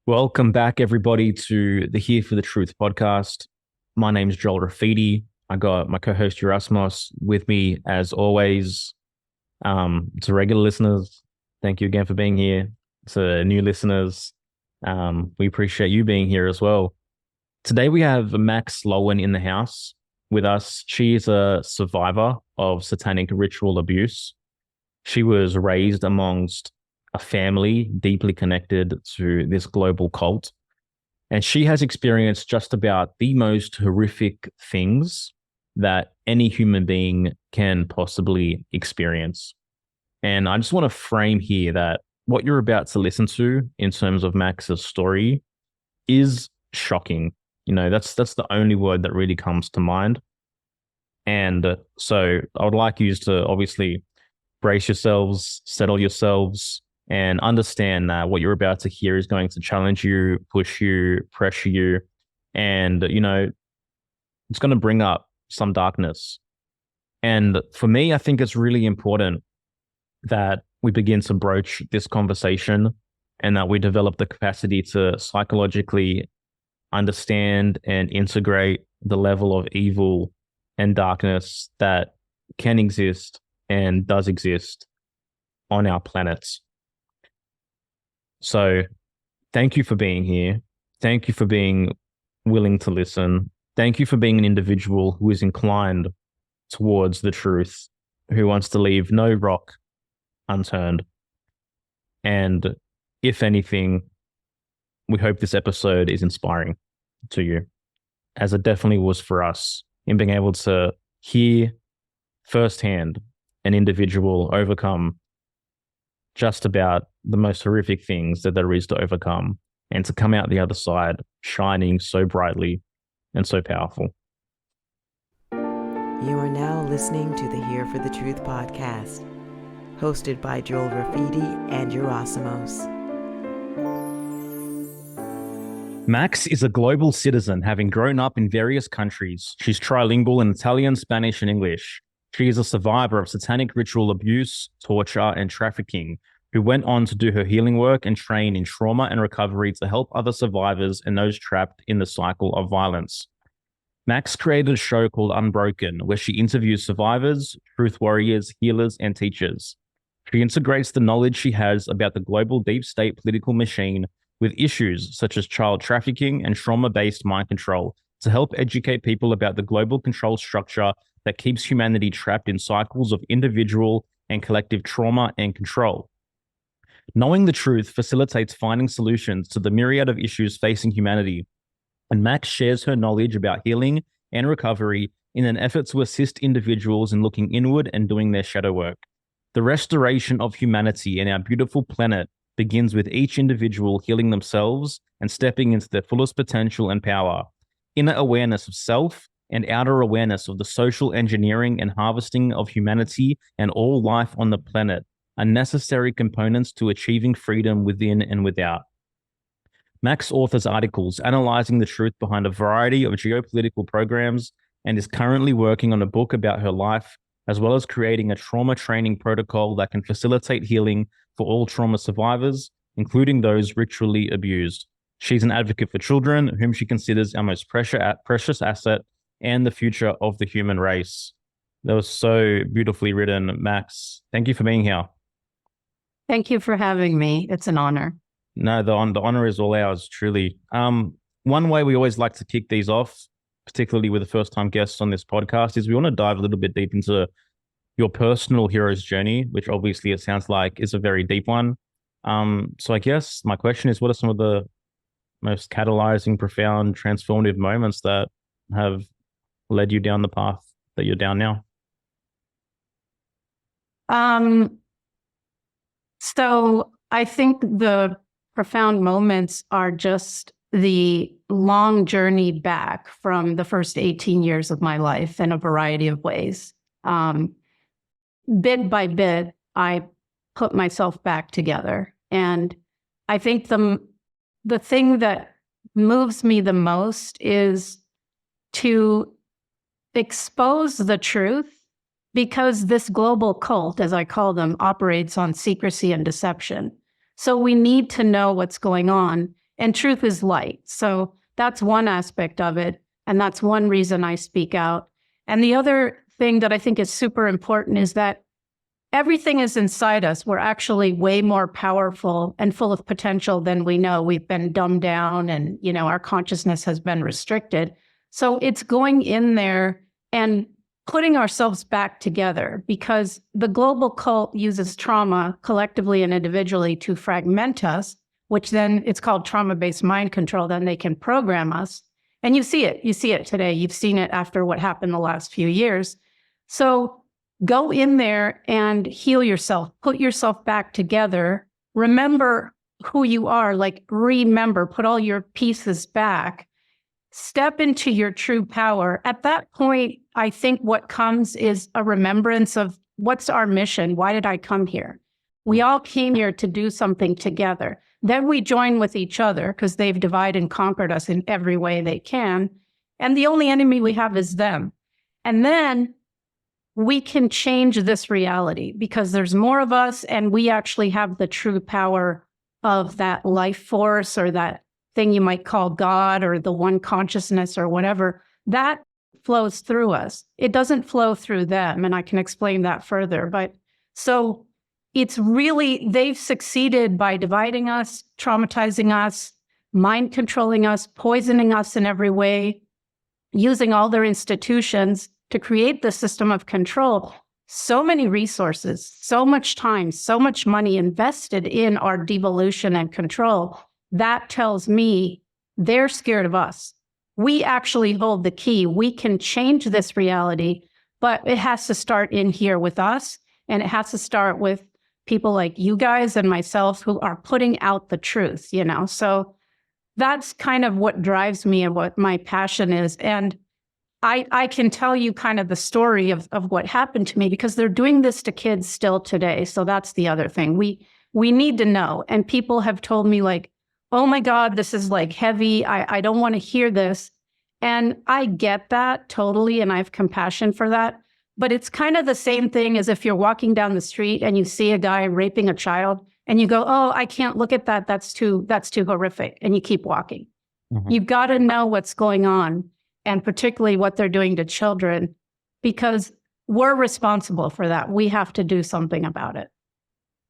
Welcome back, everybody, to the Here for the Truth podcast. My name's Joel Rafidi. I got my co-host Erasmus with me as always. To regular listeners, thank you again for being here. To new listeners, we appreciate you being here as well. Today we have Max Lowen in the house with us. She is a survivor of satanic ritual abuse. She was raised amongst a family deeply connected to this global cult. And she has experienced just about the most horrific things that any human being can possibly experience. And I just want to frame here that what you're about to listen to in terms of Max's story is shocking. That's the only word that really comes to mind. And so I would like you to obviously brace yourselves, settle yourselves, and understand that what you're about to hear is going to challenge you, push you, pressure you, and it's going to bring up some darkness. And for me, I think it's really important that we begin to broach this conversation and that we develop the capacity to psychologically understand and integrate the level of evil and darkness that can exist and does exist on our planets. So thank you for being here. Thank you for being willing to listen. Thank you for being an individual who is inclined towards the truth, who wants to leave no rock unturned. And if anything, we hope this episode is inspiring to you, as it definitely was for us, in being able to hear firsthand an individual overcome just about the most horrific things that there is to overcome, and to come out the other side shining so brightly and so powerful. You are now listening to the Here for the Truth podcast, hosted by Joel Rafidi and Yerasimos. Max is a global citizen, having grown up in various countries. She's trilingual in Italian, Spanish, and English. She is a survivor of satanic ritual abuse, torture, and trafficking, who went on to do her healing work and train in trauma and recovery to help other survivors and those trapped in the cycle of violence. Max created a show called Unbroken, where she interviews survivors, truth warriors, healers, and teachers. She integrates the knowledge she has about the global deep state political machine with issues such as child trafficking and trauma-based mind control to help educate people about the global control structure that keeps humanity trapped in cycles of individual and collective trauma and control. Knowing the truth facilitates finding solutions to the myriad of issues facing humanity, and Max shares her knowledge about healing and recovery in an effort to assist individuals in looking inward and doing their shadow work. The restoration of humanity and our beautiful planet begins with each individual healing themselves and stepping into their fullest potential and power. Inner awareness of self and outer awareness of the social engineering and harvesting of humanity and all life on the planet are necessary components to achieving freedom within and without. Max authors articles analyzing the truth behind a variety of geopolitical programs and is currently working on a book about her life, as well as creating a trauma training protocol that can facilitate healing for all trauma survivors, including those ritually abused. She's an advocate for children, whom she considers our most precious asset and the future of the human race. That was so beautifully written, Max. Thank you for being here. Thank you for having me. It's an honor. No, the honor is all ours, truly. One way we always like to kick these off, particularly with the first-time guests on this podcast, is we want to dive a little bit deep into your personal hero's journey, which obviously it sounds like is a very deep one. So I guess my question is, what are some of the most catalyzing, profound, transformative moments that have led you down the path that you're down now? So I think the profound moments are just the long journey back from the first 18 years of my life in a variety of ways. Bit by bit, I put myself back together. And I think the thing that moves me the most is to expose the truth, because this global cult, as I call them, operates on secrecy and deception. So we need to know what's going on And truth is light. So that's one aspect of it. And that's one reason I speak out. And the other thing that I think is super important is that everything is inside us. We're actually way more powerful and full of potential than we know. We've been dumbed down and, our consciousness has been restricted. So it's going in there and putting ourselves back together, because the global cult uses trauma collectively and individually to fragment us, which then it's called trauma-based mind control. Then they can program us. And you see it today. You've seen it after what happened the last few years. So go in there and heal yourself, put yourself back together, remember who you are, put all your pieces back, step into your true power. At that point, I think what comes is a remembrance of what's our mission? Why did I come here? We all came here to do something together. Then we join with each other because they've divided and conquered us in every way they can. And the only enemy we have is them. And then we can change this reality because there's more of us and we actually have the true power of that life force or that thing you might call God or the one consciousness or whatever. That flows through us. It doesn't flow through them. And I can explain that further. But so it's really, they've succeeded by dividing us, traumatizing us, mind controlling us, poisoning us in every way, using all their institutions to create the system of control. So many resources, so much time, so much money invested in our devolution and control. That tells me they're scared of us. We actually hold the key. We can change this reality, but it has to start in here with us. And it has to start with people like you guys and myself who are putting out the truth, So that's kind of what drives me and what my passion is. And I can tell you kind of the story of what happened to me because they're doing this to kids still today. So that's the other thing. We need to know. And people have told me oh my God, this is heavy. I don't want to hear this. And I get that totally. And I have compassion for that. But it's kind of the same thing as if you're walking down the street and you see a guy raping a child and you go, oh, I can't look at that. That's too horrific. And you keep walking. Mm-hmm. You've got to know what's going on. And particularly what they're doing to children, because we're responsible for that. We have to do something about it.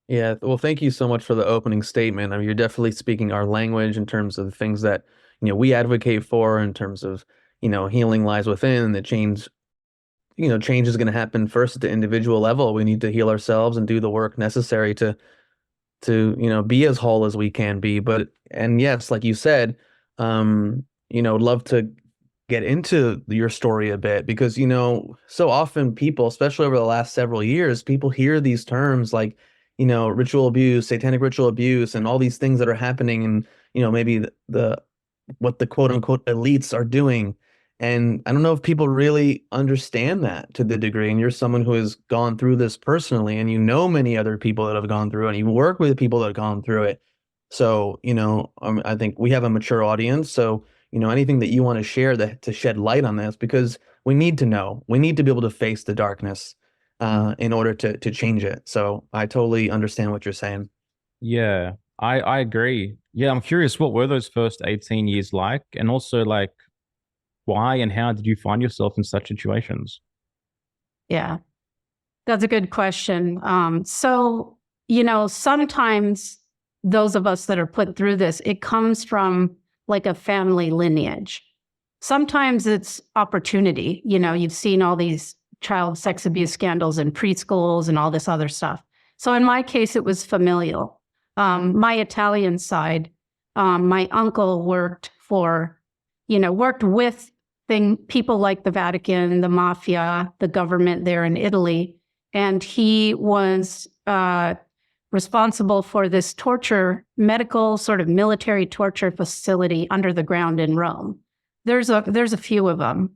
Yeah, well, thank you so much for the opening statement. I mean, you're definitely speaking our language in terms of the things that, we advocate for in terms of, healing lies within. The change is going to happen first at the individual level. We need to heal ourselves and do the work necessary to be as whole as we can be. And yes, like you said, love to get into your story a bit because, so often people, especially over the last several years, people hear these terms like, ritual abuse, satanic ritual abuse, and all these things that are happening and, maybe what the quote unquote elites are doing. And I don't know if people really understand that to the degree. And you're someone who has gone through this personally, and many other people that have gone through it, and you work with people that have gone through it. So, I think we have a mature audience. So, anything that you want to share to shed light on this, because we need to know, we need to be able to face the darkness in order to change it. So I totally understand what you're saying. Yeah, I agree. Yeah, I'm curious, what were those first 18 years like? And also why and how did you find yourself in such situations? Yeah, that's a good question. So, sometimes those of us that are put through this, it comes from a family lineage. Sometimes it's opportunity. You've seen all these child sex abuse scandals in preschools and all this other stuff. So in my case, it was familial. My Italian side, my uncle worked with people like the Vatican, the mafia, the government there in Italy. And he was responsible for this medical sort of military torture facility under the ground in Rome. There's a few of them.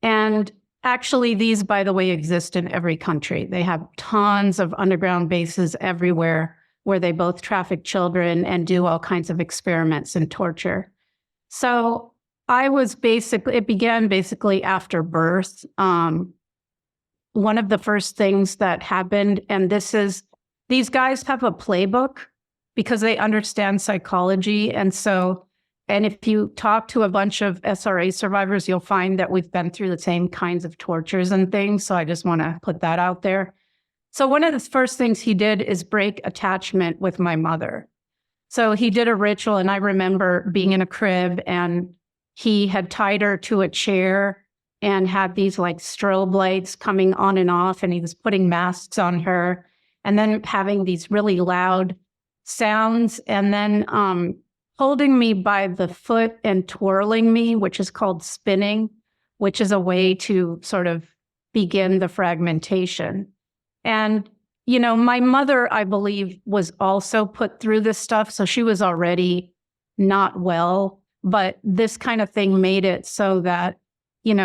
And actually, these, by the way, exist in every country. They have tons of underground bases everywhere where they both traffic children and do all kinds of experiments and torture. So it began basically after birth. One of the first things that happened, and these guys have a playbook because they understand psychology. And so And if you talk to a bunch of SRA survivors, you'll find that we've been through the same kinds of tortures and things. So I just want to put that out there. So one of the first things he did is break attachment with my mother. So he did a ritual, and I remember being in a crib, and he had tied her to a chair and had these like strobe lights coming on and off, and he was putting masks on her, and then having these really loud sounds, and then holding me by the foot and twirling me, which is called spinning, which is a way to sort of begin the fragmentation. And, my mother, I believe, was also put through this stuff. So she was already not well, but this kind of thing made it so that,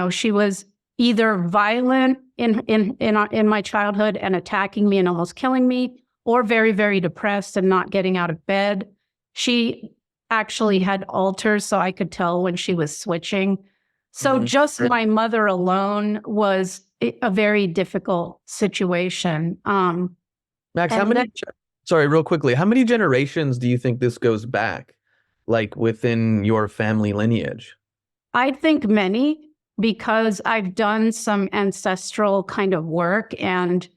she was either violent in my childhood and attacking me and almost killing me, or very, very depressed and not getting out of bed. She actually had alters, so I could tell when she was switching. So just my mother alone was a very difficult situation. Max, sorry, real quickly, how many generations do you think this goes back, like within your family lineage? I think many, because I've done some ancestral kind of work, and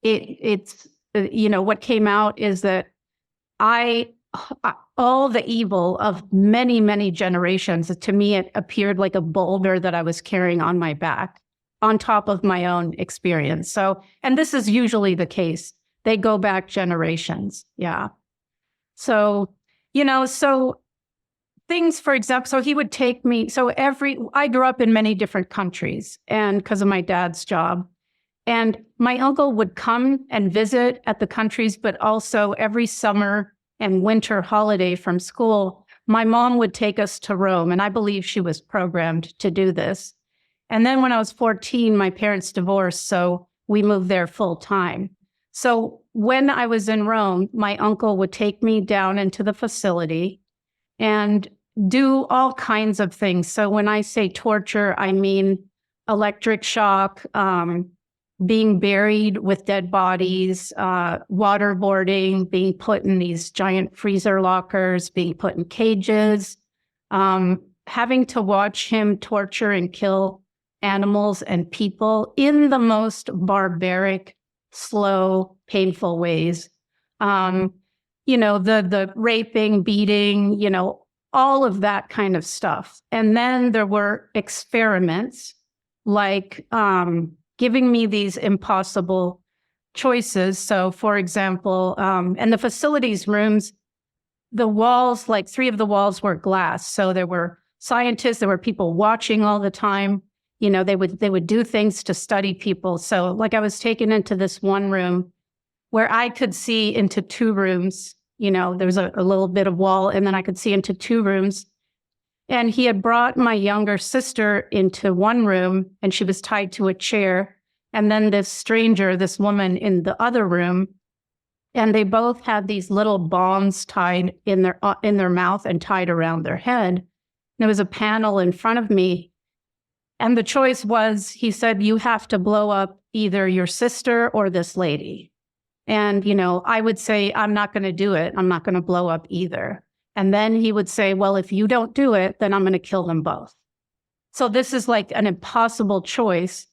it's what came out is that all the evil of many, many generations, to me, it appeared like a boulder that I was carrying on my back on top of my own experience. So, and this is usually the case. They go back generations. Yeah. So, so things, for example, so he would take me. So I grew up in many different countries, and because of my dad's job, and my uncle would come and visit at the countries, but also every summer and winter holiday from school, my mom would take us to Rome. And I believe she was programmed to do this. And then when I was 14, my parents divorced, so we moved there full time. So when I was in Rome, my uncle would take me down into the facility and do all kinds of things. So when I say torture, I mean electric shock, being buried with dead bodies, waterboarding, being put in these giant freezer lockers, being put in cages, having to watch him torture and kill animals and people in the most barbaric, slow, painful ways. The raping, beating, all of that kind of stuff. And then there were experiments like giving me these impossible choices. So, for example, and the facilities rooms, the walls, like 3 of the walls were glass. So there were scientists, there were people watching all the time. They would do things to study people. So like I was taken into this one room where I could see into 2 rooms. There was a little bit of wall, and then I could see into 2 rooms. And he had brought my younger sister into one room, and she was tied to a chair. And then this stranger, this woman, in the other room, and they both had these little bombs tied in their mouth and tied around their head. And there was a panel in front of me. And the choice was, he said, you have to blow up either your sister or this lady. And, I would say, I'm not going to do it. I'm not going to blow up either. And then he would say, well, if you don't do it, then I'm going to kill them both. So this is like an impossible choice.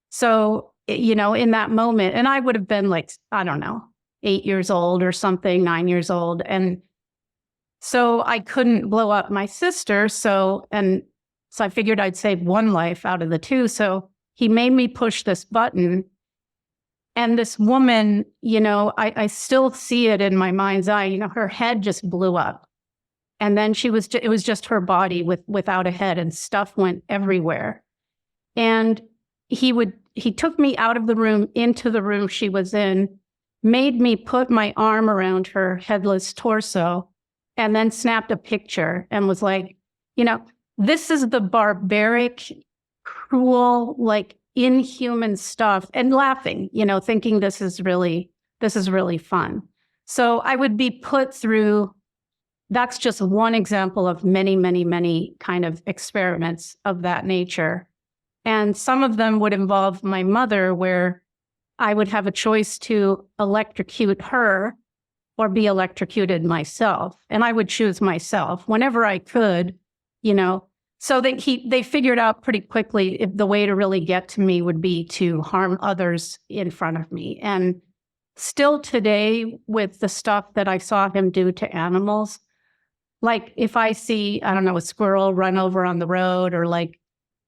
So, in that moment, and I would have been like, I don't know, 8 years old or something, 9 years old. And so I couldn't blow up my sister. So I figured I'd save one life out of the 2. So he made me push this button. And this woman, I still see it in my mind's eye, her head just blew up. And then it was just her body without a head, and stuff went everywhere. And he took me out of the room into the room she was in, made me put my arm around her headless torso, and then snapped a picture and was like, this is the barbaric, cruel, like inhuman stuff, and laughing, thinking this is really fun. So I would be put through, that's just one example of many, many, many kind of experiments of that nature. And some of them would involve my mother, where I would have a choice to electrocute her or be electrocuted myself. And I would choose myself whenever I could, you know. So they figured out pretty quickly if the way to really get to me would be to harm others in front of me. And still today, with the stuff that I saw him do to animals, like if I see, I don't know, a squirrel run over on the road, or like,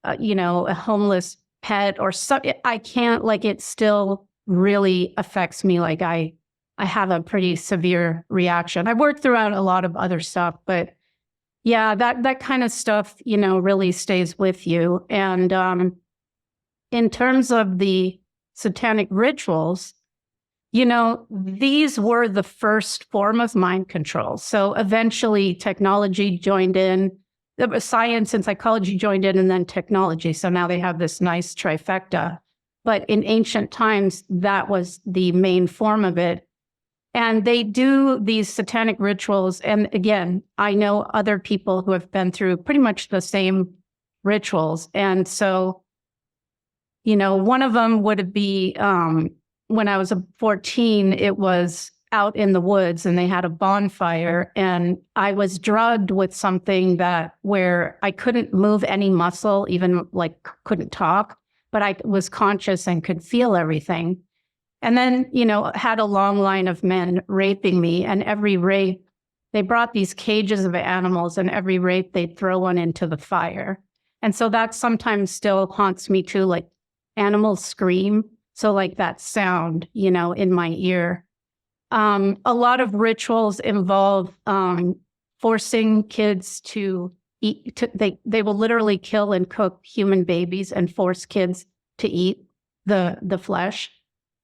a homeless pet or something, I can't, like, it still really affects me. Like I have a pretty severe reaction. I've worked throughout a lot of other stuff, but yeah, that kind of stuff, really stays with you. And in terms of the satanic rituals, these were the first form of mind control. So eventually technology joined in, science and psychology joined in, and then technology. So now they have this nice trifecta. But in ancient times, that was the main form of it. And they do these satanic rituals. And again, I know other people who have been through pretty much the same rituals. And so, one of them would be when I was 14, it was out in the woods and they had a bonfire, and I was drugged with something where I couldn't move any muscle, even like couldn't talk, but I was conscious and could feel everything. And then, had a long line of men raping me. And every rape, they brought these cages of animals, and every rape, they'd throw one into the fire. And so that sometimes still haunts me too, like animals scream. So like that sound, in my ear. A lot of rituals involve forcing kids to eat. They will literally kill and cook human babies and force kids to eat the flesh.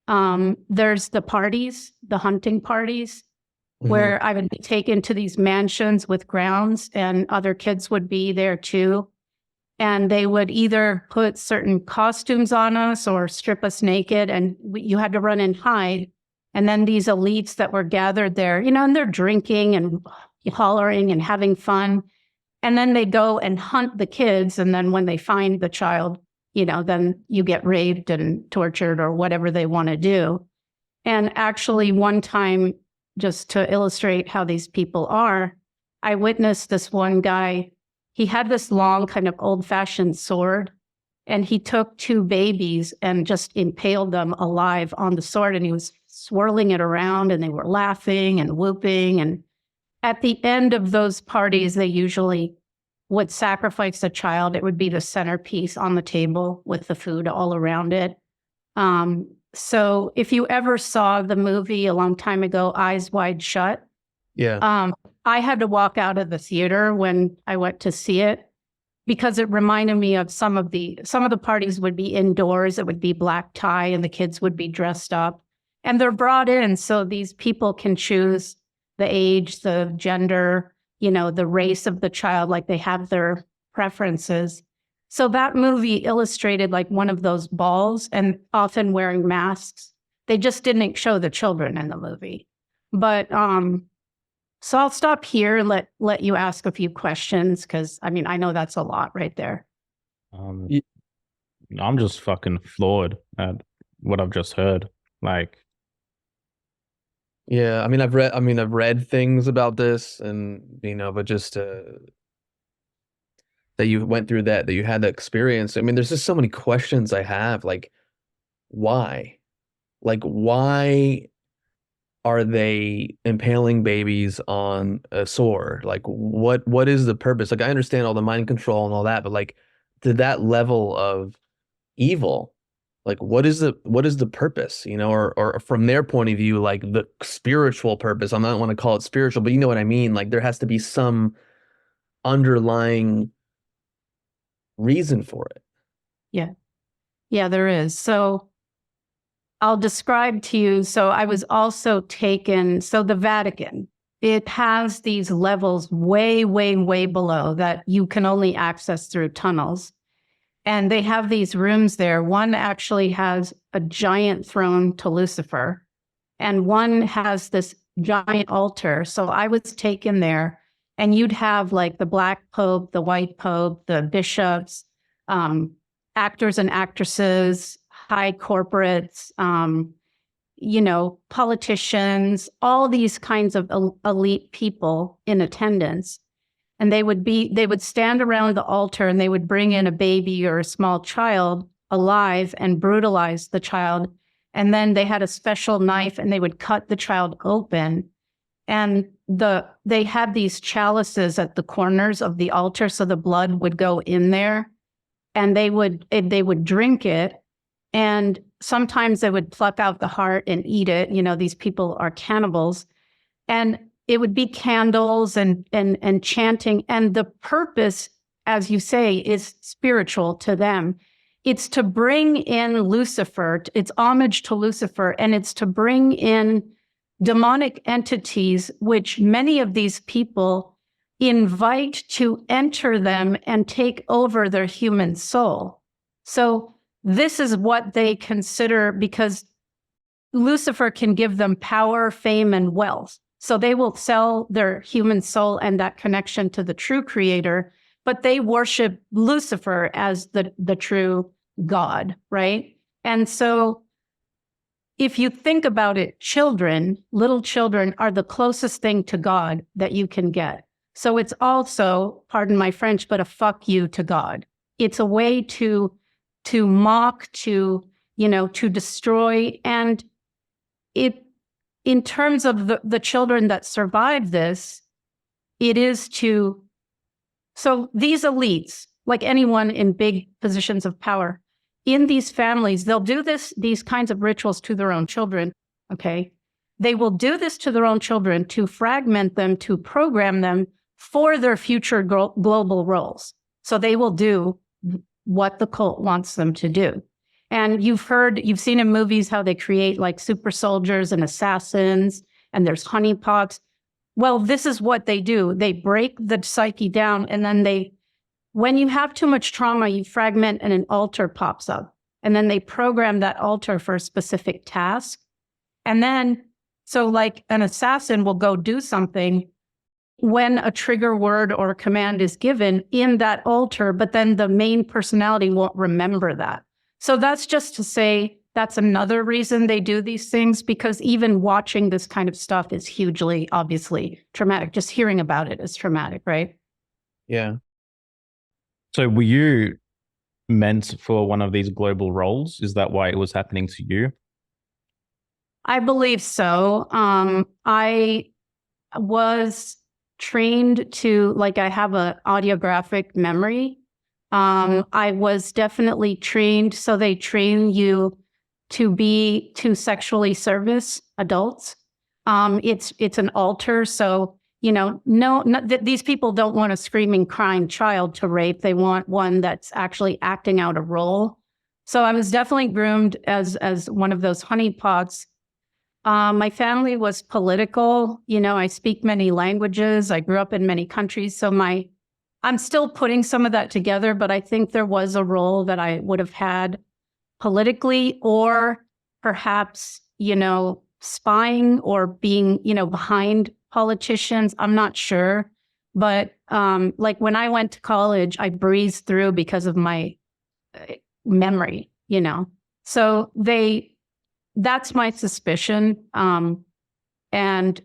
There's the parties, the hunting parties, where I would be taken to these mansions with grounds, and other kids would be there too. And they would either put certain costumes on us or strip us naked, and you had to run and hide. And then these elites that were gathered there, and they're drinking and hollering and having fun. And then they go and hunt the kids. And then when they find the child, then you get raped and tortured or whatever they want to do. And actually, one time, just to illustrate how these people are, I witnessed this one guy. He had this long kind of old-fashioned sword, and he took two babies and just impaled them alive on the sword, and he was swirling it around, and they were laughing and whooping. And at the end of those parties, they usually would sacrifice a child. It would be the centerpiece on the table with the food all around it. So if you ever saw the movie a long time ago, Eyes Wide Shut, I had to walk out of the theater when I went to see it, because it reminded me of some of the parties would be indoors. It would be black tie, and the kids would be dressed up, and they're brought in so these people can choose the age, the gender, the race of the child, like they have their preferences. So that movie illustrated like one of those balls, and often wearing masks. They just didn't show the children in the movie. But so I'll stop here and let you ask a few questions, because I know that's a lot right there. I'm just fucking floored at what I've just heard. Like, yeah, I've read things about this, and but just that you went through that you had that experience. There's just so many questions I have. Like, why? Like, why are they impaling babies on a sword? Like, what is the purpose? Like, I understand all the mind control and all that, but like, to that level of evil, like, what is the purpose? Or from their point of view, like the spiritual purpose. I don't want to call it spiritual, but you know what I mean? Like, there has to be some underlying reason for it. Yeah, there is. So I'll describe to you. So I was also taken, so the Vatican, it has these levels way, way, way below that you can only access through tunnels. And they have these rooms there. One actually has a giant throne to Lucifer, and one has this giant altar. So I was taken there, and you'd have like the Black Pope, the White Pope, the bishops, actors and actresses, high corporates, politicians, all these kinds of elite people in attendance. And they would stand around the altar and they would bring in a baby or a small child alive and brutalize the child. And then they had a special knife and they would cut the child open. And they had these chalices at the corners of the altar, so the blood would go in there, and they would drink it. And sometimes they would pluck out the heart and eat it. These people are cannibals, and it would be candles and chanting. And the purpose, as you say, is spiritual to them. It's to bring in Lucifer. It's homage to Lucifer, and it's to bring in demonic entities, which many of these people invite to enter them and take over their human soul. So this is what they consider, because Lucifer can give them power, fame, and wealth. So they will sell their human soul and that connection to the true creator, but they worship Lucifer as the true God, right? And so if you think about it, little children are the closest thing to God that you can get. So it's also, pardon my French, but a fuck you to God. It's a way to mock, to destroy. And in terms of the children that survive this, it is so these elites, like anyone in big positions of power, in these families, they'll do these kinds of rituals to their own children, okay? They will do this to their own children to fragment them, to program them for their future global roles. So they will do what the cult wants them to do. And you've seen in movies how they create like super soldiers and assassins, and there's honeypots. Well, this is what they do. They break the psyche down, and then when you have too much trauma, you fragment and an altar pops up. And then they program that altar for a specific task. And then, so like an assassin will go do something when a trigger word or command is given in that altar, but then the main personality won't remember that. So that's just to say that's another reason they do these things, because even watching this kind of stuff is hugely, obviously traumatic. Just hearing about it is traumatic, right? Yeah. So were you meant for one of these global roles? Is that why it was happening to you? I believe so. I was trained to, like, I have an audiographic memory. I was definitely trained. So they train you to sexually service adults. It's an altar. So, these people don't want a screaming, crying child to rape. They want one that's actually acting out a role. So I was definitely groomed as one of those honeypots. My family was political. I speak many languages. I grew up in many countries. So I'm still putting some of that together, but I think there was a role that I would have had politically, or perhaps, spying or being, behind politicians. I'm not sure. But like when I went to college, I breezed through because of my memory, So that's my suspicion. And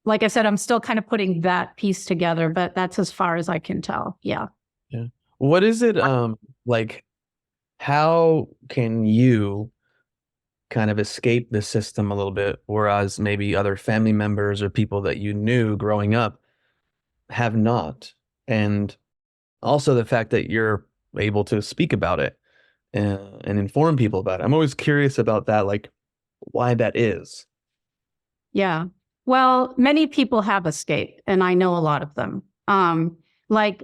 like I said, I'm still kind of putting that piece together, but that's as far as I can tell. Yeah. Yeah. What is it like? How can you kind of escape the system a little bit, whereas maybe other family members or people that you knew growing up have not? And also the fact that you're able to speak about it and inform people about it. I'm always curious about that, like why that is. Yeah. Well, many people have escaped, and I know a lot of them. Like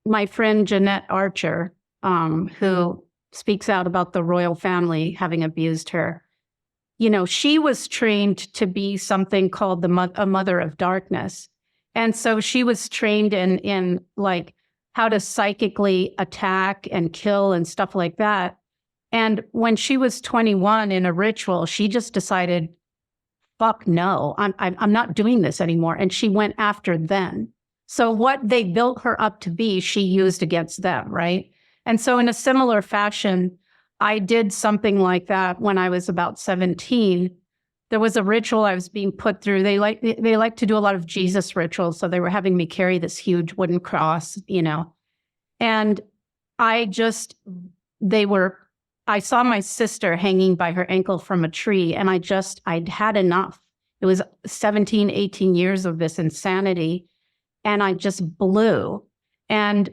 my friend Jeanette Archer, who speaks out about the royal family having abused her. She was trained to be something called a mother of darkness. And so she was trained in like how to psychically attack and kill and stuff like that. And when she was 21 in a ritual, she just decided, fuck no, I'm not doing this anymore. And she went after them. So what they built her up to be, she used against them, right? And so in a similar fashion, I did something like that when I was about 17. there was a ritual I was being put through. They like to do a lot of Jesus rituals. So they were having me carry this huge wooden cross, and I saw my sister hanging by her ankle from a tree, and I'd had enough. It was 17, 18 years of this insanity, and I just blew. And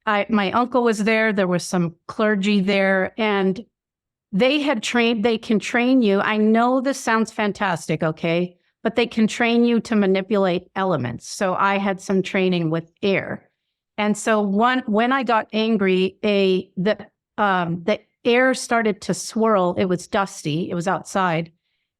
my uncle was there. There was some clergy there, and they can train you. I know this sounds fantastic, okay? But they can train you to manipulate elements. So I had some training with air. And so when I got angry, the air started to swirl. It was dusty. It was outside.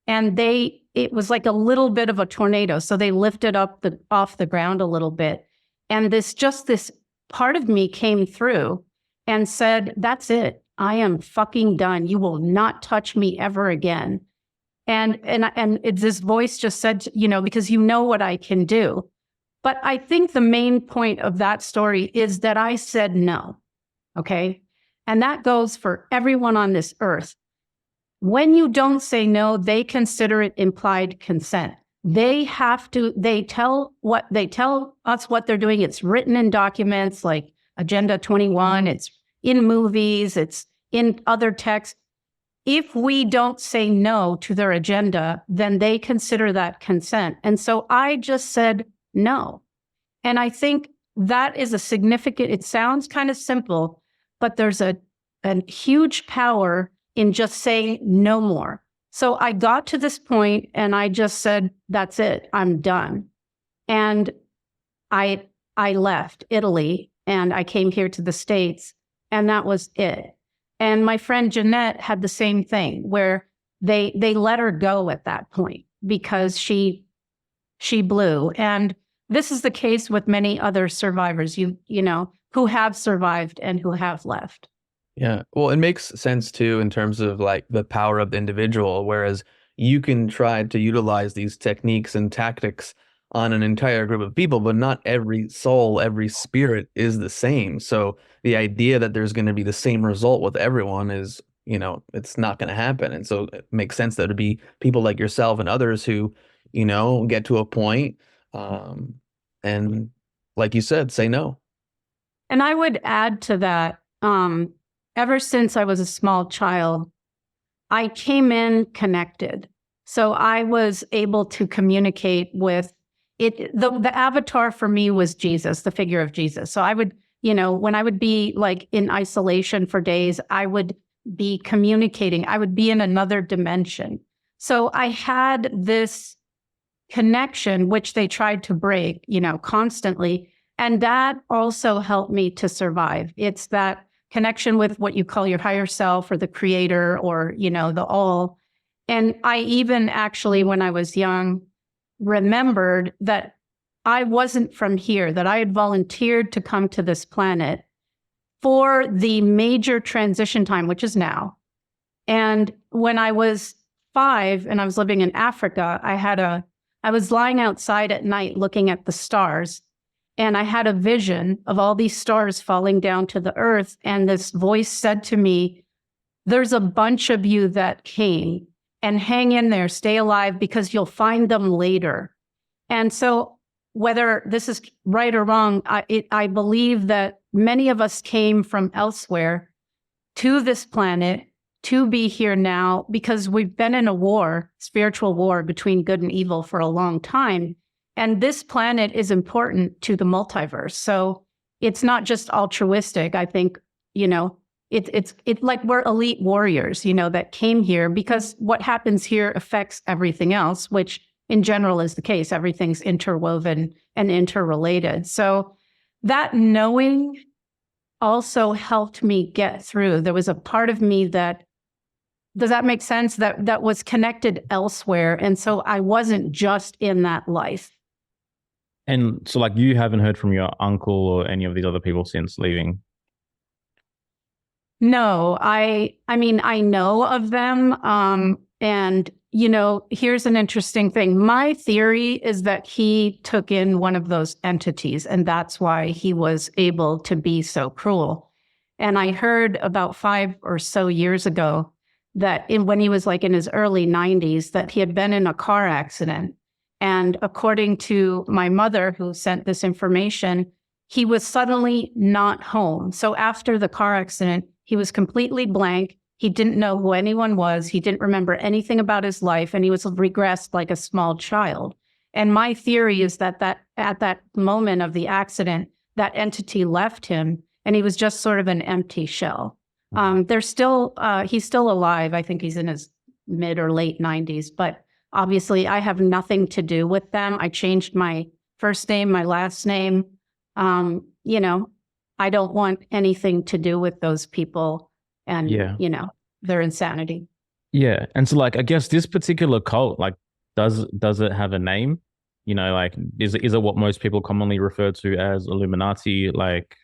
And it was like a little bit of a tornado. So they lifted up off the ground a little bit. And this part of me came through and said, that's it. I am fucking done. You will not touch me ever again. And this voice just said, because you know what I can do. But I think the main point of that story is that I said no. Okay. And that goes for everyone on this earth. When you don't say no, they consider it implied consent. They tell us what they're doing. It's written in documents like Agenda 21. It's in movies. It's in other texts. If we don't say no to their agenda, then they consider that consent. And so I just said no. And I think that is it sounds kind of simple, but there's a huge power in just saying no more. So I got to this point and I just said, that's it, I'm done. And I left Italy and I came here to the States, and that was it. And my friend Jeanette had the same thing where they let her go at that point because she blew. And this is the case with many other survivors, who have survived and who have left. Yeah. Well, it makes sense too in terms of like the power of the individual, whereas you can try to utilize these techniques and tactics on an entire group of people, but not every soul, every spirit is the same. So the idea that there's going to be the same result with everyone is, it's not going to happen. And so it makes sense that it'd be people like yourself and others who, get to a point, and like you said, say no. And I would add to that, ever since I was a small child, I came in connected. So I was able to communicate with it. The avatar for me was Jesus, the figure of Jesus. So I would, when I would be like in isolation for days, I would be communicating. I would be in another dimension. So I had this connection, which they tried to break, constantly. And that also helped me to survive. It's that connection with what you call your higher self or the creator or, the all. And I even actually, when I was young, remembered that I wasn't from here, that I had volunteered to come to this planet for the major transition time, which is now. And when I was 5 and I was living in Africa, I was lying outside at night looking at the stars. And I had a vision of all these stars falling down to the earth. And this voice said to me, there's a bunch of you that came, and hang in there, stay alive, because you'll find them later. And so whether this is right or wrong, I believe that many of us came from elsewhere to this planet to be here now because we've been in a war, spiritual war between good and evil for a long time. And this planet is important to the multiverse. So it's not just altruistic. I think, it's like we're elite warriors, that came here because what happens here affects everything else, which in general is the case. Everything's interwoven and interrelated. So that knowing also helped me get through. There was a part of me that, does that make sense? That was connected elsewhere. And so I wasn't just in that life. And so like you haven't heard from your uncle or any of these other people since leaving? No, I mean, I know of them. And, here's an interesting thing. My theory is that he took in one of those entities, and that's why he was able to be so cruel. And I heard about 5 or so years ago when he was like in his early 90s, that he had been in a car accident. And according to my mother, who sent this information, he was suddenly not home. So after the car accident, he was completely blank. He didn't know who anyone was. He didn't remember anything about his life, and he was regressed like a small child. And my theory is that at that moment of the accident, that entity left him, and he was just sort of an empty shell. He's still alive. I think he's in his mid or late 90s, but obviously I have nothing to do with them. I changed my first name, my last name. I don't want anything to do with those people and, their insanity. Yeah. And so like, I guess this particular cult, like, does it have a name? Like, is it what most people commonly refer to as Illuminati? Like,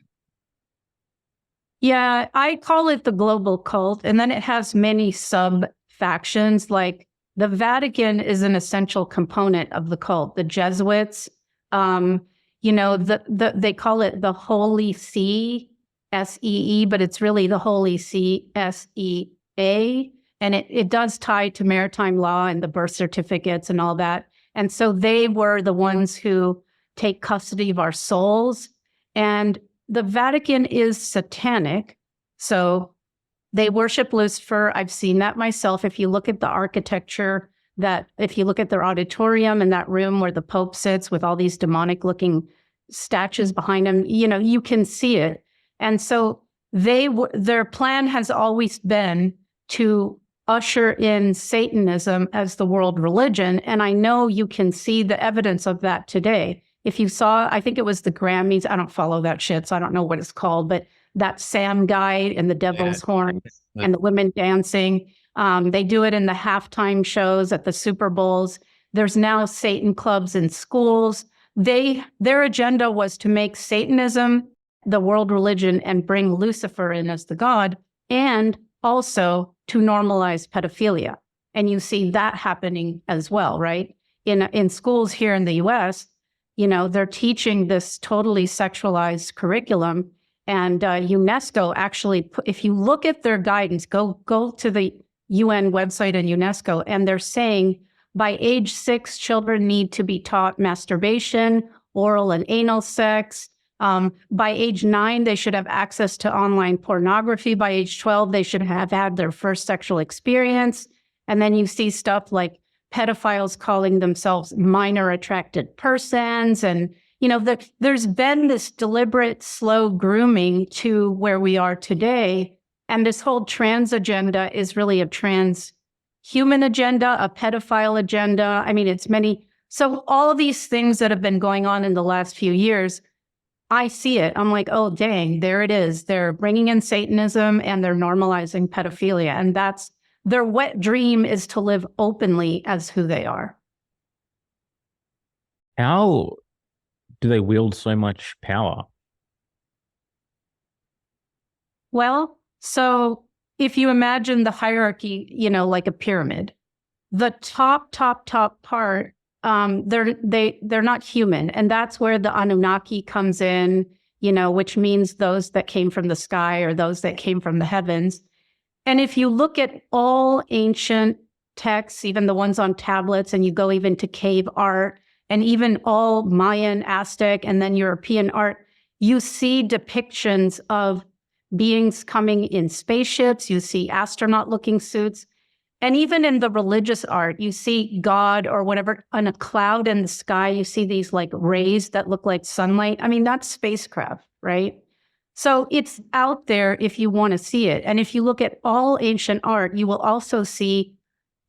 yeah, I call it the global cult. And then it has many sub factions. Like the Vatican is an essential component of the cult. The Jesuits, they call it the Holy See, SEE, but it's really the Holy See, SEA. And it does tie to maritime law and the birth certificates and all that. And so they were the ones who take custody of our souls. And the Vatican is satanic. So they worship Lucifer. I've seen that myself. If you look at the architecture, if you look at their auditorium and that room where the Pope sits with all these demonic looking statues behind him, you can see it. And so their plan has always been to usher in Satanism as the world religion. And I know you can see the evidence of that today. If you saw, I think it was the Grammys, I don't follow that shit, so I don't know what it's called, but that Sam guy and the devil's horn and the women dancing, they do it in the halftime shows at the Super Bowls. There's now Satan clubs in schools. Their agenda was to make Satanism the world religion and bring Lucifer in as the god, and also to normalize pedophilia. And you see that happening as well, right? In schools here in the US, they're teaching this totally sexualized curriculum. And UNESCO actually, if you look at their guidance, go to the UN website and UNESCO, and they're saying by age 6, children need to be taught masturbation, oral and anal sex. By age 9, they should have access to online pornography. By age 12, they should have had their first sexual experience. And then you see stuff like pedophiles calling themselves minor attracted persons. And, there's been this deliberate, slow grooming to where we are today. And this whole trans agenda is really a transhuman agenda, a pedophile agenda. I mean, it's many. So all these things that have been going on in the last few years, I see it. I'm like, oh, dang, there it is. They're bringing in Satanism and they're normalizing pedophilia. And that's their wet dream, is to live openly as who they are. how do they wield so much power? Well, so if you imagine the hierarchy, like a pyramid, the top part, they're not human. And that's where the Anunnaki comes in, which means those that came from the sky or those that came from the heavens. And if you look at all ancient texts, even the ones on tablets, and you go even to cave art, and even all Mayan, Aztec, and then European art, you see depictions of beings coming in spaceships. You see astronaut-looking suits. And even in the religious art, you see God or whatever on a cloud in the sky. You see these like rays that look like sunlight. I mean, that's spacecraft, right? So it's out there if you want to see it. And if you look at all ancient art, you will also see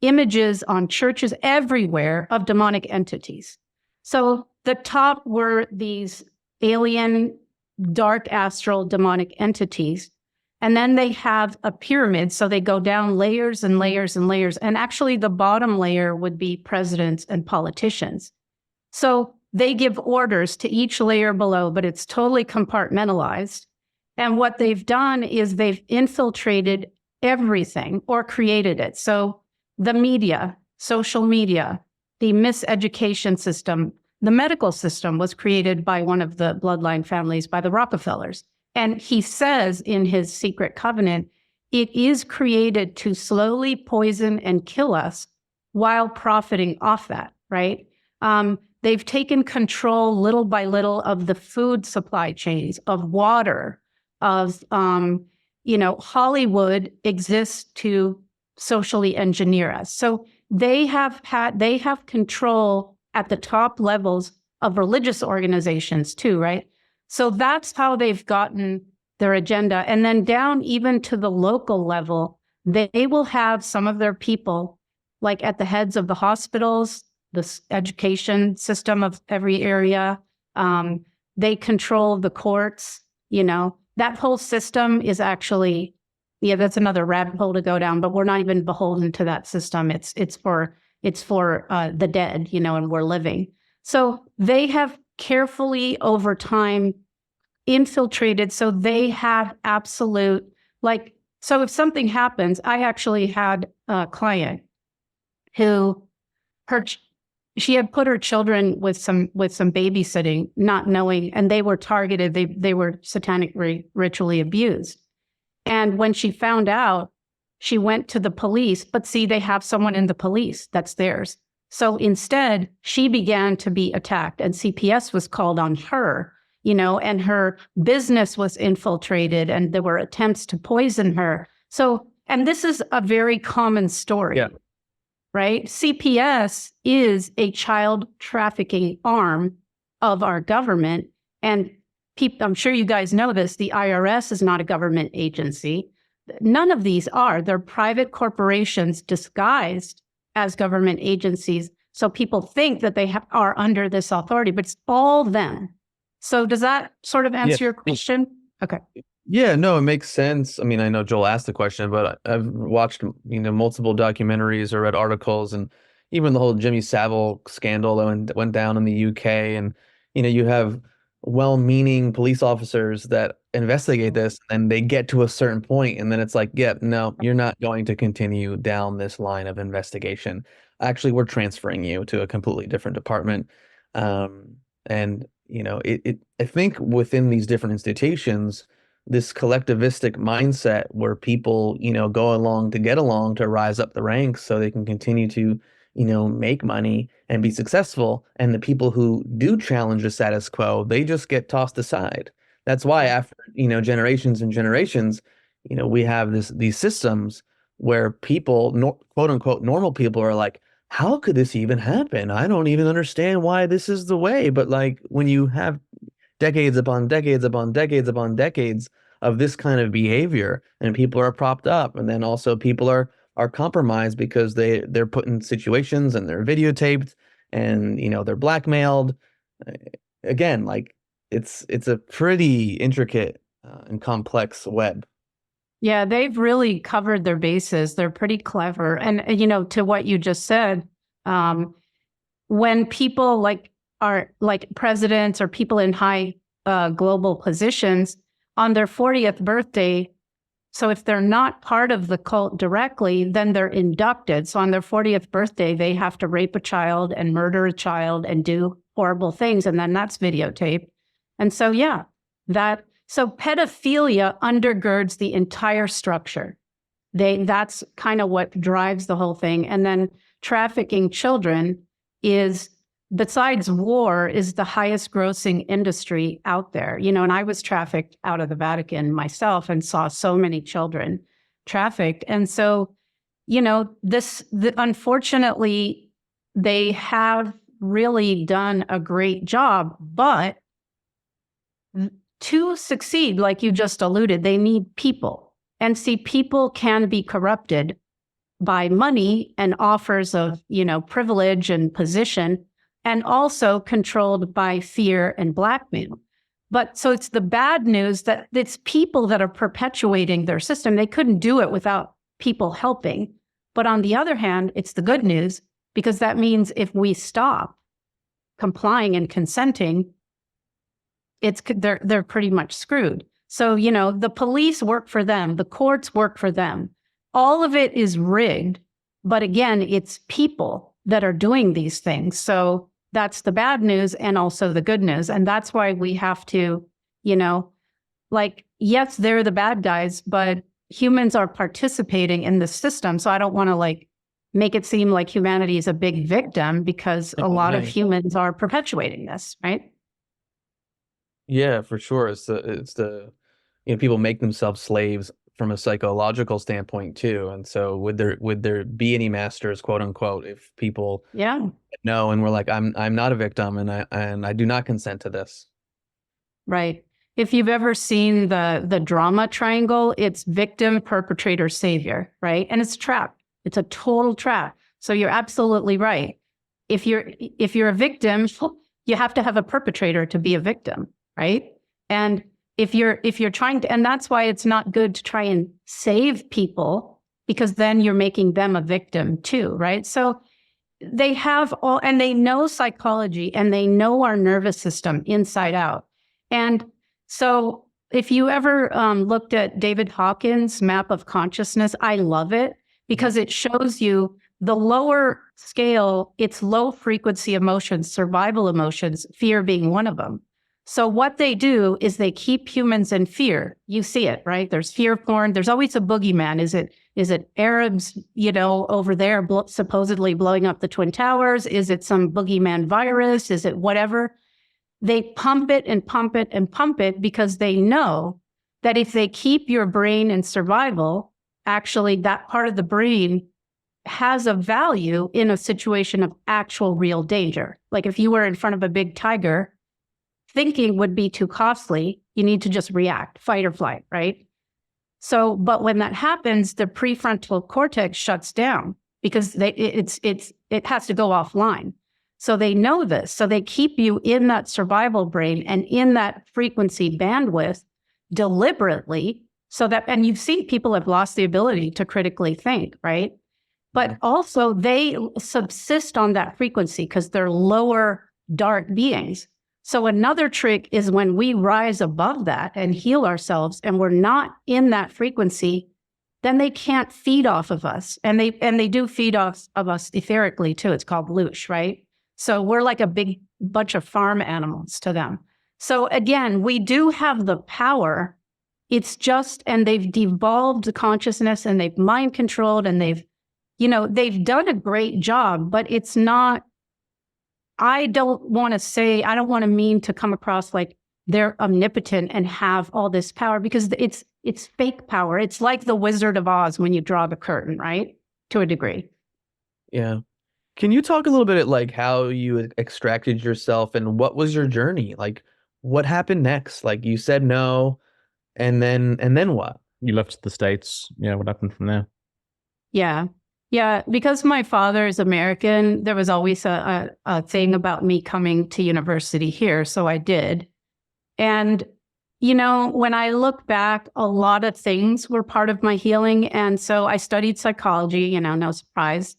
images on churches everywhere of demonic entities. So the top were these alien, dark astral demonic entities. And then they have a pyramid. So they go down layers and layers and layers. And actually the bottom layer would be presidents and politicians. So they give orders to each layer below, but it's totally compartmentalized. And what they've done is they've infiltrated everything or created it. So the media, social media, the miseducation system, the medical system was created by one of the bloodline families, by the Rockefellers. And he says in his secret covenant, it is created to slowly poison and kill us while profiting off that, right? They've taken control little by little of the food supply chains, of water, of, Hollywood exists to socially engineer us. So they have control at the top levels of religious organizations too, right? So that's how they've gotten their agenda. And then down even to the local level, they will have some of their people like at the heads of the hospitals, the education system of every area. They control the courts, that whole system is actually, that's another rabbit hole to go down, but we're not even beholden to that system. It's for the dead, and we're living. So they have carefully over time infiltrated. So they have absolute, so if something happens, I actually had a client who she had put her children with some babysitting, not knowing, and they were targeted. They were satanic ritually abused. And when she found out, she went to the police, but see, they have someone in the police that's theirs. So instead, she began to be attacked, and CPS was called on her, and her business was infiltrated, and there were attempts to poison her. So, and this is a very common story. Yeah. Right? CPS is a child trafficking arm of our government. And I'm sure you guys know this, the IRS is not a government agency. None of these are. They're private corporations disguised as government agencies. So people think that they are under this authority, but it's all them. So does that sort of answer your question? Okay. Yeah, no, it makes sense. I mean, I know Joel asked the question, but I've watched, multiple documentaries or read articles, and even the whole Jimmy Savile scandal that went down in the UK. And, you have well-meaning police officers that investigate this, and they get to a certain point, and then it's like, yeah, no, you're not going to continue down this line of investigation. Actually, we're transferring you to a completely different department. And, I think within these different institutions, this collectivistic mindset where people, go along to get along to rise up the ranks so they can continue to, make money and be successful. And the people who do challenge the status quo, they just get tossed aside. That's why after, generations and generations, we have these systems where people, quote unquote, normal people are like, how could this even happen? I don't even understand why this is the way. But when you have decades upon decades upon decades upon decades of this kind of behavior, and people are propped up, and then also people are compromised because they're put in situations and they're videotaped, and they're blackmailed. Again, it's a pretty intricate and complex web. Yeah, they've really covered their bases. They're pretty clever. And, to what you just said, when people are like presidents or people in high global positions on their 40th birthday, so if they're not part of the cult directly, then they're inducted. So on their 40th birthday, they have to rape a child and murder a child and do horrible things. And then that's videotaped. And so, so pedophilia undergirds the entire structure. That's kind of what drives the whole thing. And then trafficking children is, besides war, is the highest grossing industry out there. And I was trafficked out of the Vatican myself and saw so many children trafficked. And so, unfortunately, they have really done a great job, but to succeed, like you just alluded, they need people. And see, people can be corrupted by money and offers of, privilege and position, and also controlled by fear and blackmail. But so it's the bad news that it's people that are perpetuating their system. They couldn't do it without people helping. But on the other hand, it's the good news, because that means if we stop complying and consenting, they're pretty much screwed. So, the police work for them, the courts work for them. All of it is rigged. But again, it's people that are doing these things. So that's the bad news and also the good news. And that's why we have to, yes, they're the bad guys, but humans are participating in the system. So I don't want to like make it seem like humanity is a big victim, because a lot of Right. humans are perpetuating this, right? Yeah, for sure. It's the people make themselves slaves from a psychological standpoint too. And so would there be any masters, quote unquote, if people Yeah. know and we're like, I'm not a victim and I do not consent to this. Right. If you've ever seen the drama triangle, it's victim, perpetrator, savior, right? And it's a trap. It's a total trap. So you're absolutely right. If you're a victim, you have to have a perpetrator to be a victim, right? And if you're trying to, and that's why it's not good to try and save people, because then you're making them a victim too, right? So they have all, and they know psychology and they know our nervous system inside out. And so if you ever looked at David Hawkins' map of consciousness, I love it because it shows you the lower scale, it's low frequency emotions, survival emotions, fear being one of them. So what they do is they keep humans in fear. You see it, right? There's fear porn. There's always a boogeyman. Is it Arabs, over there supposedly blowing up the Twin Towers? Is it some boogeyman virus? Is it whatever? They pump it and pump it and pump it because they know that if they keep your brain in survival, actually that part of the brain has a value in a situation of actual real danger. Like if you were in front of a big tiger, thinking would be too costly. You need to just react, fight or flight, right? So, but when that happens, the prefrontal cortex shuts down because it has to go offline. So they know this. So they keep you in that survival brain and in that frequency bandwidth deliberately so that, and you've seen people have lost the ability to critically think, right? But also they subsist on that frequency because they're lower dark beings. So another trick is when we rise above that and heal ourselves and we're not in that frequency, then they can't feed off of us. And they do feed off of us etherically too. It's called loosh, right? So we're like a big bunch of farm animals to them. So again, we do have the power. It's just, and they've devolved the consciousness and they've mind controlled and they've done a great job, but it's not, I don't want to mean to come across like they're omnipotent and have all this power, because it's fake power. It's like the Wizard of Oz when you draw the curtain, right? To a degree. Yeah. Can you talk a little bit at like how you extracted yourself and what was your journey? Like what happened next? Like you said no, and then what? You left the States. Yeah, what happened from there? Yeah. Yeah, because my father is American, there was always a thing about me coming to university here, so I did. And, when I look back, a lot of things were part of my healing. And so I studied psychology, no surprise.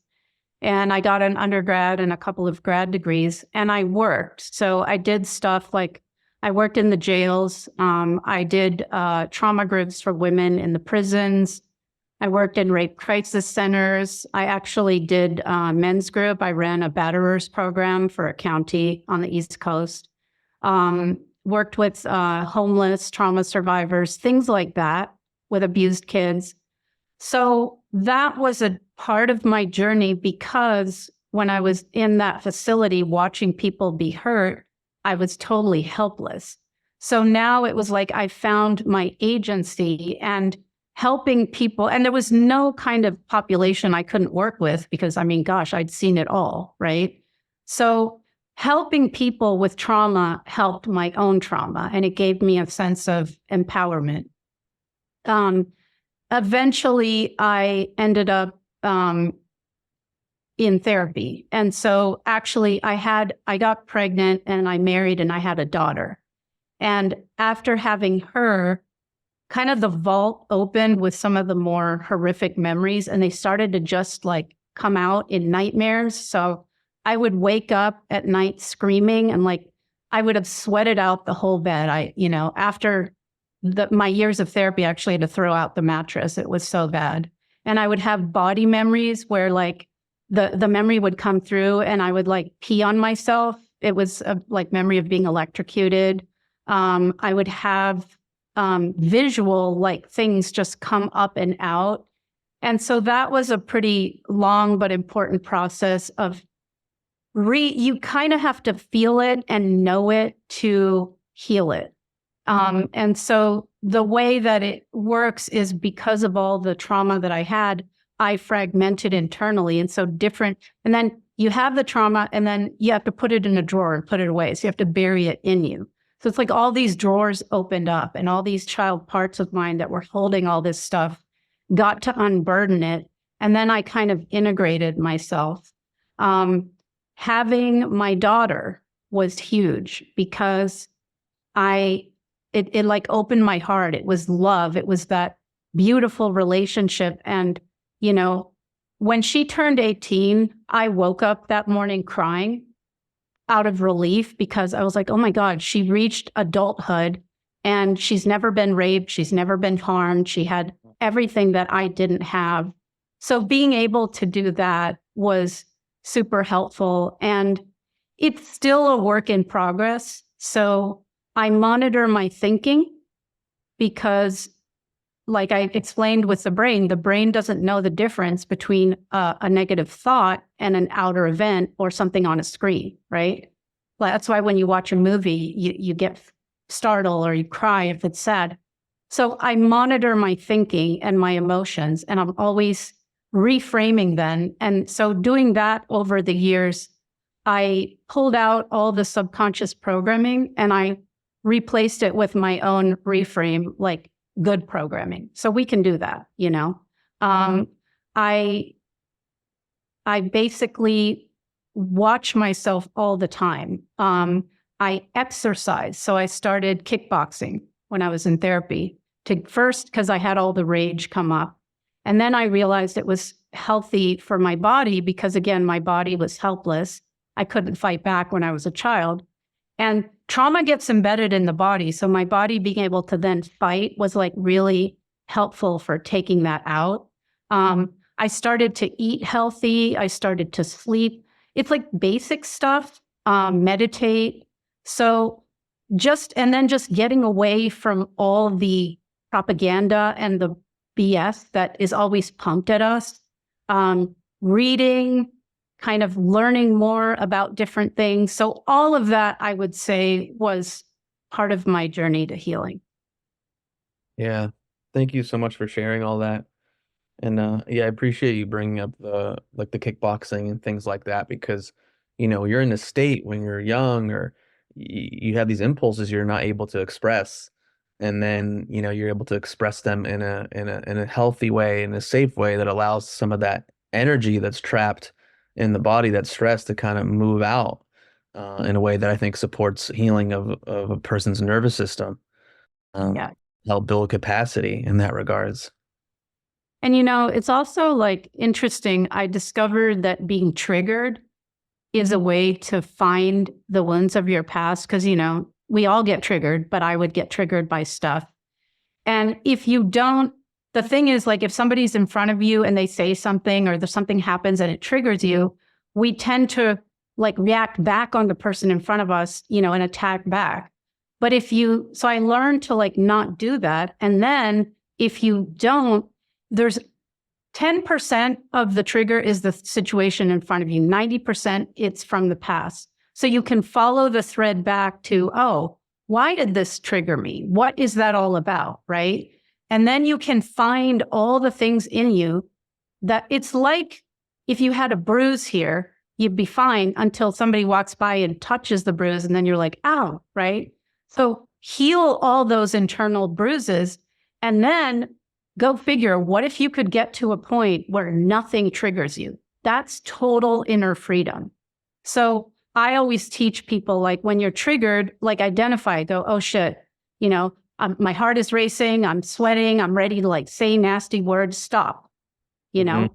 And I got an undergrad and a couple of grad degrees, and I worked. So I did stuff like I worked in the jails. I did trauma groups for women in the prisons. I worked in rape crisis centers. I actually did men's group. I ran a batterers program for a county on the East Coast. Worked with homeless trauma survivors, things like that, with abused kids. So that was a part of my journey, because when I was in that facility watching people be hurt, I was totally helpless. So now it was like I found my agency and helping people. And there was no kind of population I couldn't work with because, I'd seen it all, right? So helping people with trauma helped my own trauma, and it gave me a sense of empowerment. Eventually, I ended up in therapy. And so actually, I got pregnant and I married and I had a daughter. And after having her, kind of the vault opened with some of the more horrific memories, and they started to just like come out in nightmares. So I would wake up at night screaming, and like I would have sweated out the whole bed. After my years of therapy, I actually had to throw out the mattress. It was so bad. And I would have body memories where like the memory would come through and I would like pee on myself. It was a like memory of being electrocuted. I would have visual, like things just come up and out. And so that was a pretty long but important process of you kind of have to feel it and know it to heal it. And so the way that it works is because of all the trauma that I had, I fragmented internally. And so and then you have the trauma and then you have to put it in a drawer and put it away. So you have to bury it in you. So it's like all these drawers opened up and all these child parts of mine that were holding all this stuff got to unburden it. And then I kind of integrated myself. Having my daughter was huge because it like opened my heart. It was love. It was that beautiful relationship. And, you know, when she turned 18, I woke up that morning crying out of relief because I was like, oh my God, she reached adulthood and she's never been raped. She's never been harmed. She had everything that I didn't have. So being able to do that was super helpful. And it's still a work in progress. So I monitor my thinking because, like I explained with the brain doesn't know the difference between a negative thought and an outer event or something on a screen, right? That's why when you watch a movie, you get startled or you cry if it's sad. So I monitor my thinking and my emotions, and I'm always reframing them. And so doing that over the years, I pulled out all the subconscious programming and I replaced it with my own reframe, like good programming. So we can do that, you know. I basically watch myself all the time. I exercise. So I started kickboxing when I was in therapy. First, because I had all the rage come up. And then I realized it was healthy for my body because, again, my body was helpless. I couldn't fight back when I was a child. And trauma gets embedded in the body. So my body being able to then fight was like really helpful for taking that out. I started to eat healthy. I started to sleep. It's like basic stuff, meditate. So just getting away from all the propaganda and the BS that is always pumped at us, reading, kind of learning more about different things. So all of that, I would say, was part of my journey to healing. Yeah. Thank you so much for sharing all that. And yeah, I appreciate you bringing up the kickboxing and things like that because, you know, you're in a state when you're young or you have these impulses you're not able to express. And then, you know, you're able to express them in a healthy way, in a safe way that allows some of that energy that's trapped in the body, that's stressed, to kind of move out in a way that I think supports healing of a person's nervous system. Yeah. Help build capacity in that regards. And, you know, it's also like interesting. I discovered that being triggered is a way to find the wounds of your past. Because, you know, we all get triggered, but I would get triggered by stuff. And if you don't, the thing is, like, if somebody's in front of you and they say something or there's something happens and it triggers you, we tend to like react back on the person in front of us, you know, and attack back. But so I learned to like not do that. And then if you don't, there's 10% of the trigger is the situation in front of you. 90% it's from the past. So you can follow the thread back to, oh, why did this trigger me? What is that all about, right? And then you can find all the things in you that it's like if you had a bruise here, you'd be fine until somebody walks by and touches the bruise and then you're like, ow, right? So heal all those internal bruises and then go figure, what if you could get to a point where nothing triggers you? That's total inner freedom. So I always teach people, like, when you're triggered, like, identify, go, oh shit, you know, my heart is racing, I'm sweating, I'm ready to like say nasty words, stop, you know,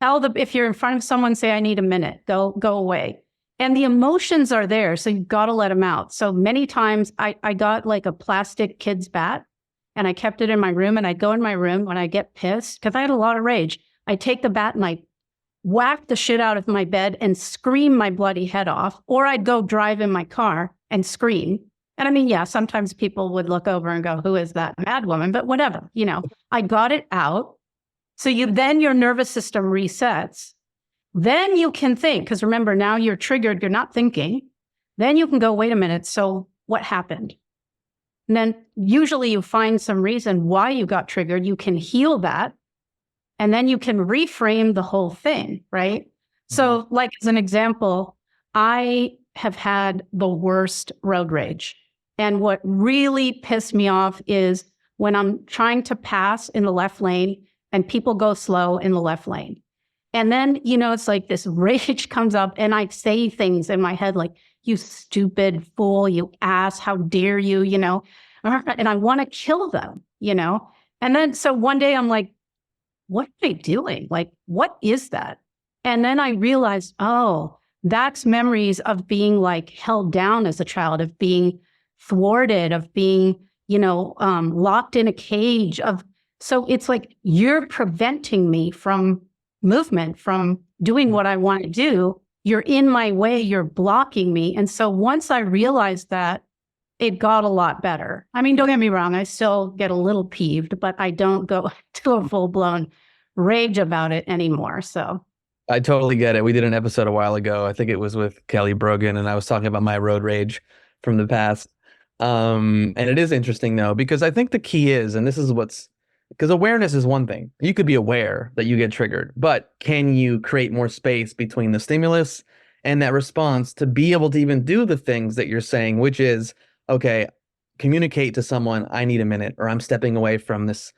if you're in front of someone, say, I need a minute, go away. And the emotions are there. So you've got to let them out. So many times I got like a plastic kid's bat and I kept it in my room, and I'd go in my room when I get pissed because I had a lot of rage. I take the bat and I whack the shit out of my bed and scream my bloody head off, or I'd go drive in my car and scream. And I mean, yeah, sometimes people would look over and go, who is that mad woman? But whatever, I got it out. So then your nervous system resets. Then you can think, because remember, now you're triggered, you're not thinking. Then you can go, wait a minute, so what happened? And then usually you find some reason why you got triggered. You can heal that. And then you can reframe the whole thing, right? So like as an example, I have had the worst road rage. And what really pissed me off is when I'm trying to pass in the left lane and people go slow in the left lane. And then, it's like this rage comes up and I say things in my head like, you stupid fool, you ass, how dare you, and I want to kill them, And then, so one day I'm like, what am I doing? Like, what is that? And then I realized, oh, that's memories of being like held down as a child, of being thwarted, of being, locked in a cage so it's like, you're preventing me from movement, from doing what I want to do. You're in my way, you're blocking me. And so once I realized that, it got a lot better. I mean, don't get me wrong, I still get a little peeved, but I don't go to a full-blown rage about it anymore. So I totally get it. We did an episode a while ago. I think it was with Kelly Brogan, and I was talking about my road rage from the past. And it is interesting though, because I think the key is, and this is because awareness is one thing. You could be aware that you get triggered, but can you create more space between the stimulus and that response to be able to even do the things that you're saying, which is, okay, communicate to someone, I need a minute, or I'm stepping away from this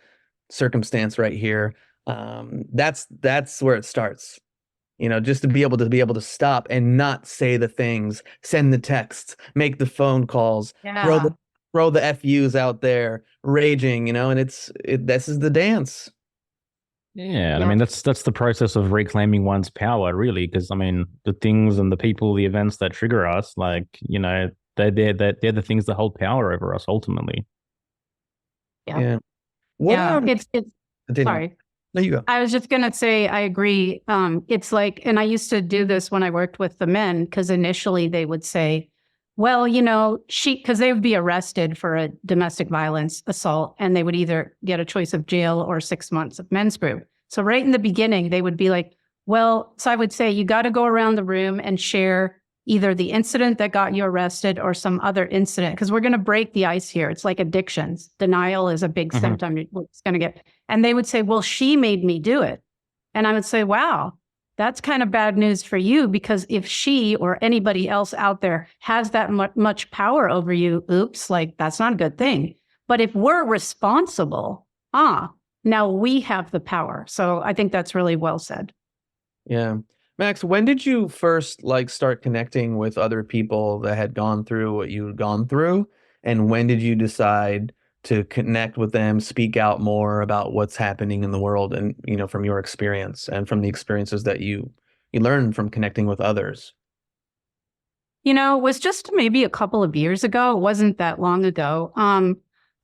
circumstance right here. That's where it starts. Just to be able to stop and not say the things, send the texts, make the phone calls, throw the FUs out there, raging, and this is the dance. Yeah, and I mean that's the process of reclaiming one's power, really, because I mean the things and the people, the events that trigger us, like they're the things that hold power over us ultimately. Yeah. It's sorry. There you go. I was just going to say, I agree. It's like, and I used to do this when I worked with the men, because initially they would say, well, because they would be arrested for a domestic violence assault, and they would either get a choice of jail or 6 months of men's group. So right in the beginning, they would be like, well, so I would say, you got to go around the room and share either the incident that got you arrested or some other incident, because we're going to break the ice here. It's like addictions. Denial is a big symptom. It's going to get, and they would say, well, she made me do it. And I would say, wow, that's kind of bad news for you, because if she or anybody else out there has that much power over you, oops, like that's not a good thing. But if we're responsible, now we have the power. So I think that's really well said. Yeah. Max, when did you first start connecting with other people that had gone through what you had gone through? And when did you decide to connect with them, speak out more about what's happening in the world, and from your experience and from the experiences that you learned from connecting with others? It was just maybe a couple of years ago. It wasn't that long ago.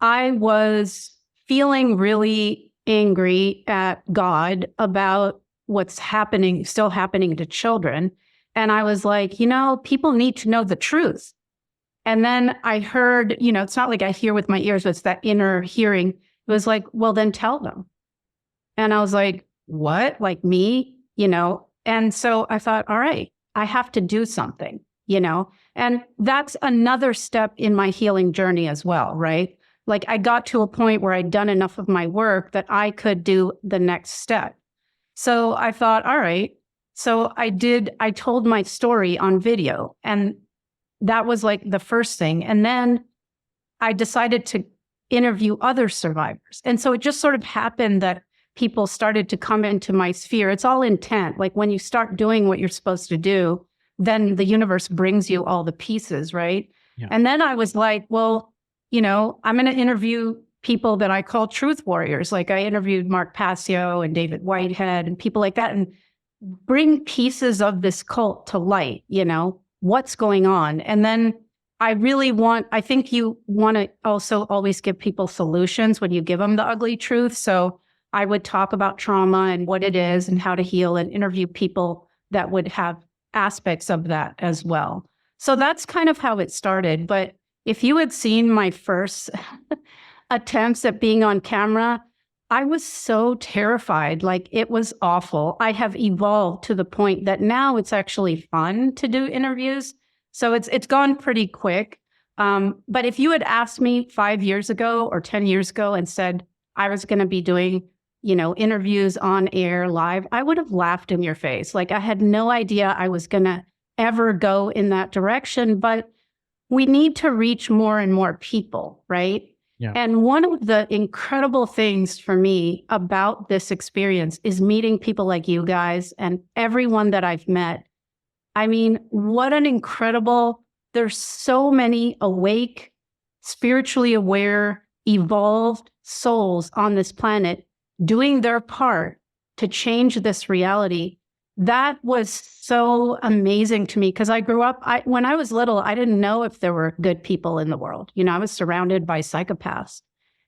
I was feeling really angry at God about what's still happening to children. And I was like, people need to know the truth. And then I heard, it's not like I hear with my ears, but it's that inner hearing. It was like, well, then tell them. And I was like, what? Like me? And so I thought, all right, I have to do something, and that's another step in my healing journey as well, right? Like I got to a point where I'd done enough of my work that I could do the next step. So I thought, all right. So I told my story on video, and that was like the first thing. And then I decided to interview other survivors. And so it just sort of happened that people started to come into my sphere. It's all intent. Like when you start doing what you're supposed to do, then the universe brings you all the pieces, right? Yeah. And then I was like, well, I'm going to interview people that I call truth warriors. Like I interviewed Mark Passio and David Whitehead and people like that, and bring pieces of this cult to light, what's going on. And then I think you want to also always give people solutions when you give them the ugly truth. So I would talk about trauma and what it is and how to heal, and interview people that would have aspects of that as well. So that's kind of how it started. But if you had seen my first attempts at being on camera, I was so terrified. Like, it was awful. I have evolved to the point that now it's actually fun to do interviews. So it's gone pretty quick. But if you had asked me 5 years ago or 10 years ago and said I was going to be doing, interviews on air live, I would have laughed in your face. Like, I had no idea I was going to ever go in that direction. But we need to reach more and more people, right? Yeah. And one of the incredible things for me about this experience is meeting people like you guys and everyone that I've met. I mean, what an incredible, there's so many awake, spiritually aware, evolved souls on this planet doing their part to change this reality. That was so amazing to me because I grew up, when I was little, I didn't know if there were good people in the world. I was surrounded by psychopaths.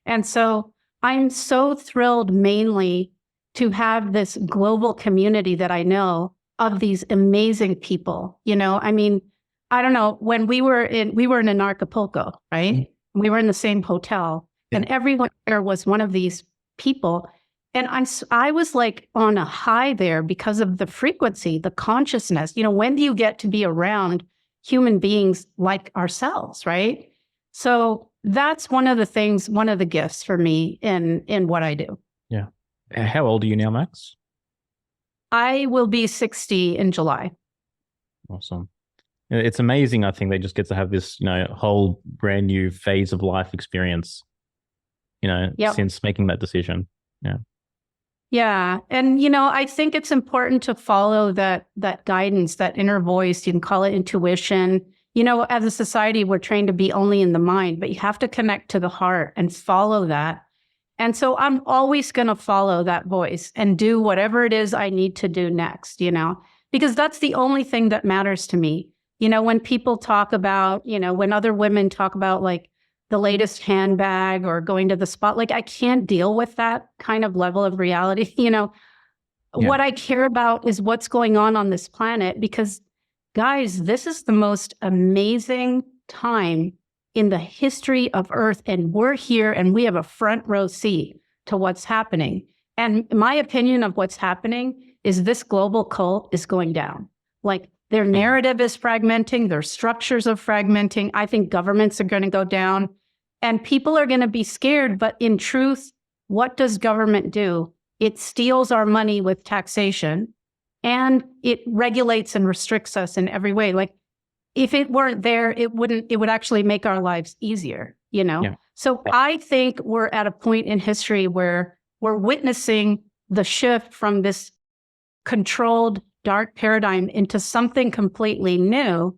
And so I'm so thrilled mainly to have this global community that I know of these amazing people. I mean, I don't know, when we were in an Acapulco, right? Mm-hmm. We were in the same hotel, and everyone there was one of these people. And I was like on a high there because of the frequency, the consciousness. When do you get to be around human beings like ourselves, right? So that's one of the gifts for me in what I do. Yeah. How old are you now, Max? I will be 60 in July. Awesome. It's amazing. I think they just get to have this, whole brand new phase of life experience, since making that decision. Yeah. Yeah. And, I think it's important to follow that guidance, that inner voice. You can call it intuition. As a society, we're trained to be only in the mind, but you have to connect to the heart and follow that. And so I'm always going to follow that voice and do whatever it is I need to do next, because that's the only thing that matters to me. When people talk about, when other women talk about like the latest handbag or going to the spot, like I can't deal with that kind of level of reality. What I care about is what's going on this planet, because guys, this is the most amazing time in the history of Earth. And we're here and we have a front row seat to what's happening. And my opinion of what's happening is this global cult is going down. Like, their narrative is fragmenting, their structures are fragmenting. I think governments are going to go down and people are going to be scared. But in truth, what does government do? It steals our money with taxation and it regulates and restricts us in every way. Like, if it weren't there, it would actually make our lives easier, Yeah. So I think we're at a point in history where we're witnessing the shift from this controlled dark paradigm into something completely new.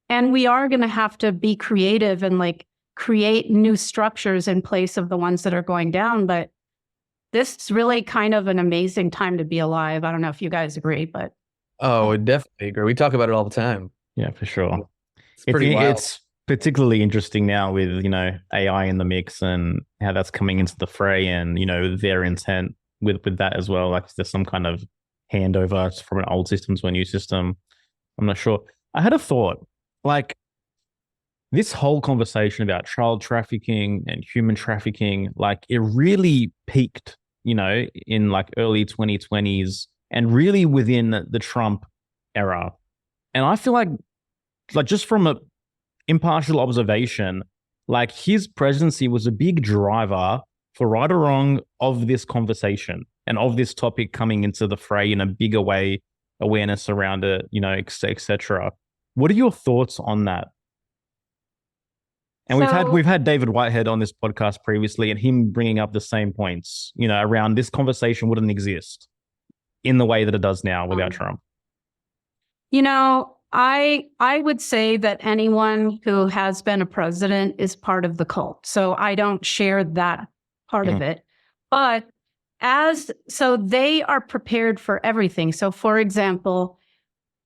And we are going to have to be creative and like create new structures in place of the ones that are going down. But this is really kind of an amazing time to be alive. I don't know if you guys agree, but. Oh, I definitely agree. We talk about it all the time. Yeah, for sure. It's pretty wild. It's particularly interesting now with, AI in the mix and how that's coming into the fray and, their intent with that as well. Like, there's some kind of handover from an old system to a new system. I'm not sure. I had a thought, like, this whole conversation about child trafficking and human trafficking, like, it really peaked, in like early 2020s and really within the Trump era. And I feel like just from a impartial observation, like, his presidency was a big driver, for right or wrong, of this conversation and of this topic coming into the fray in a bigger way, awareness around it, et cetera. What are your thoughts on that? And we've had David Whitehead on this podcast previously, and him bringing up the same points, around this conversation wouldn't exist in the way that it does now without Trump. I would say that anyone who has been a president is part of the cult. So I don't share that part of it. But so they are prepared for everything. So for example,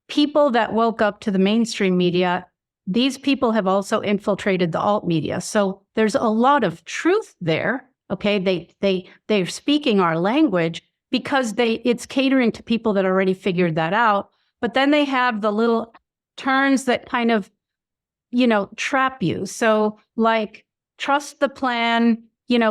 people that woke up to the mainstream media, these people have also infiltrated the alt media. So there's a lot of truth there. Okay. They're speaking our language because it's catering to people that already figured that out. But then they have the little turns that kind of trap you. So like, trust the plan,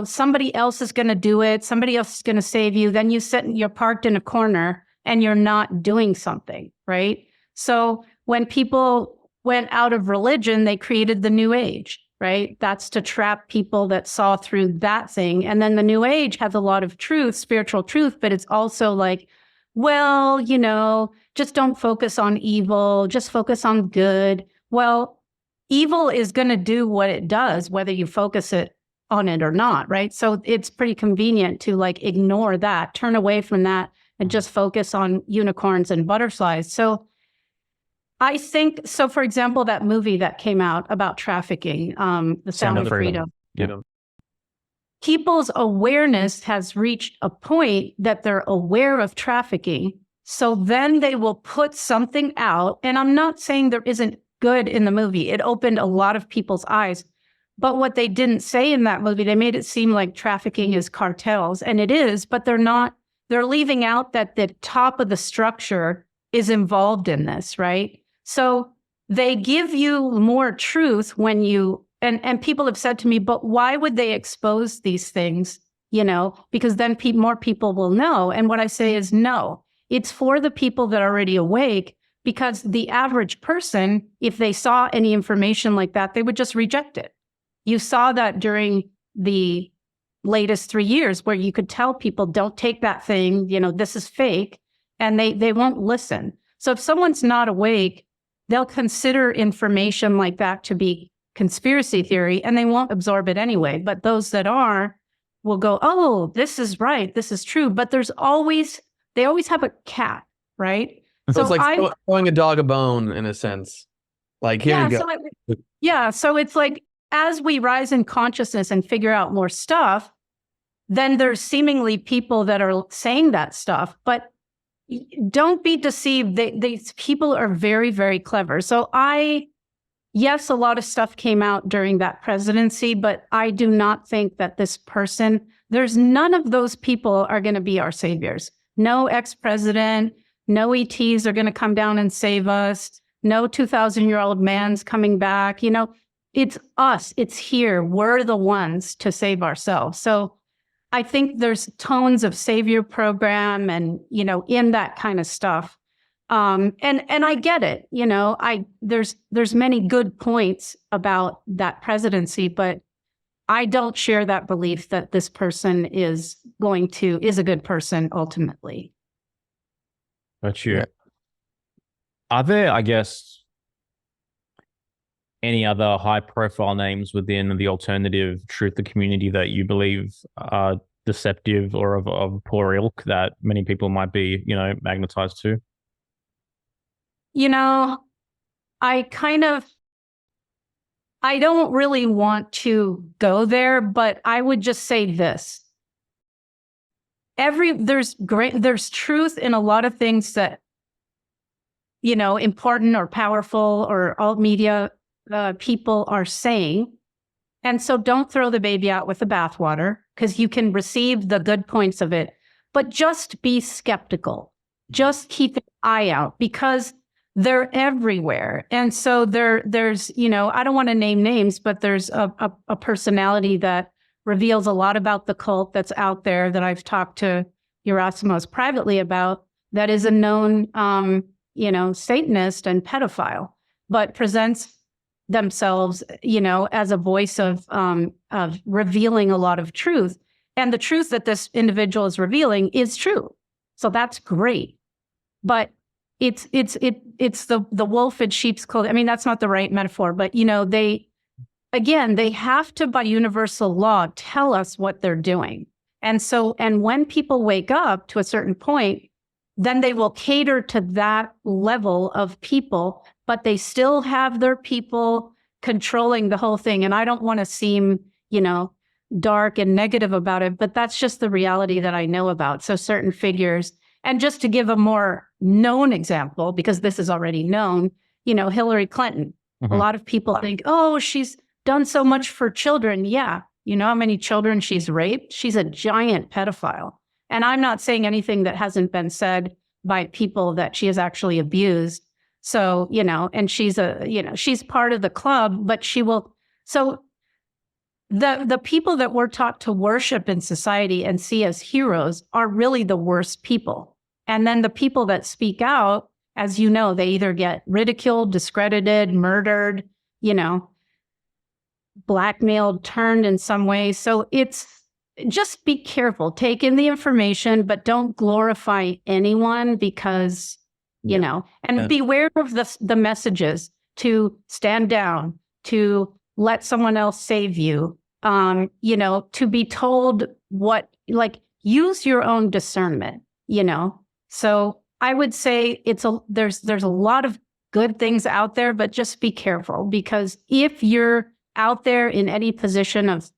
somebody else is going to do it. Somebody else is going to save you. Then you're parked in a corner and you're not doing something, right? So when people went out of religion, they created the New Age, right? That's to trap people that saw through that thing. And then the New Age has a lot of truth, spiritual truth, but it's also like, well, just don't focus on evil, just focus on good. Well, evil is going to do what it does, whether you focus on it or not, right? So it's pretty convenient to like ignore that, turn away from that, and just focus on unicorns and butterflies. So I think, so for example, that movie that came out about trafficking, The Sound of Freedom. Yeah. People's awareness has reached a point that they're aware of trafficking. So then they will put something out. And I'm not saying there isn't good in the movie. It opened a lot of people's eyes. But what they didn't say in that movie, they made it seem like trafficking is cartels. And it is, but they're leaving out that the top of the structure is involved in this, right? So they give you more truth when you, and people have said to me, but why would they expose these things? Because then more people will know. And what I say is no, it's for the people that are already awake, because the average person, if they saw any information like that, they would just reject it. You saw that during the latest 3 years where you could tell people, don't take that thing, this is fake, and they won't listen. So if someone's not awake, they'll consider information like that to be conspiracy theory, and they won't absorb it anyway. But those that are will go, oh, this is right, this is true. But they always have a cat, right? So it's like throwing a dog a bone in a sense. Like, here you go. So it's like, as we rise in consciousness and figure out more stuff, then there's seemingly people that are saying that stuff. But don't be deceived. These people are very, very clever. So yes, a lot of stuff came out during that presidency, but I do not think that this person, there's none of those people are going to be our saviors. No ex-president, no ETs are going to come down and save us. No 2,000-year-old man's coming back. It's us. It's here. We're the ones to save ourselves. So I think there's tones of savior program and, in that kind of stuff. And I get it. There's many good points about that presidency, but I don't share that belief that this person is a good person ultimately. Got you. Yeah. Are there, I guess, any other high-profile names within the alternative truther community that you believe are deceptive or of poor ilk that many people might be, magnetized to? I don't really want to go there, but I would just say this. There's truth in a lot of things that, important or powerful or alt media people are saying. And so don't throw the baby out with the bathwater, because you can receive the good points of it, but just be skeptical. Just keep an eye out, because they're everywhere. And so there's, I don't want to name names, but there's a personality that reveals a lot about the cult that's out there that I've talked to Yerasimos privately about, that is a known, Satanist and pedophile, but presents themselves, as a voice of revealing a lot of truth. And the truth that this individual is revealing is true. So that's great. But it's the wolf in sheep's clothing. I mean, that's not the right metaphor, but they have to, by universal law, tell us what they're doing. And when people wake up to a certain point, then they will cater to that level of people, but they still have their people controlling the whole thing. And I don't want to seem, dark and negative about it, but that's just the reality that I know about. So certain figures, and just to give a more known example, because this is already known, Hillary Clinton. Mm-hmm. A lot of people think, oh, she's done so much for children. Yeah. You know how many children she's raped? She's a giant pedophile. And I'm not saying anything that hasn't been said by people that she has actually abused. So, and she's part of the club, but she will. So the people that we're taught to worship in society and see as heroes are really the worst people. And then the people that speak out, as you know, they either get ridiculed, discredited, murdered, blackmailed, turned in some way. So it's just be careful. Take in the information, but don't glorify anyone because, and beware of the messages to stand down, to let someone else save you, to be told use your own discernment, So I would say there's a lot of good things out there, but just be careful, because if you're out there in any position of,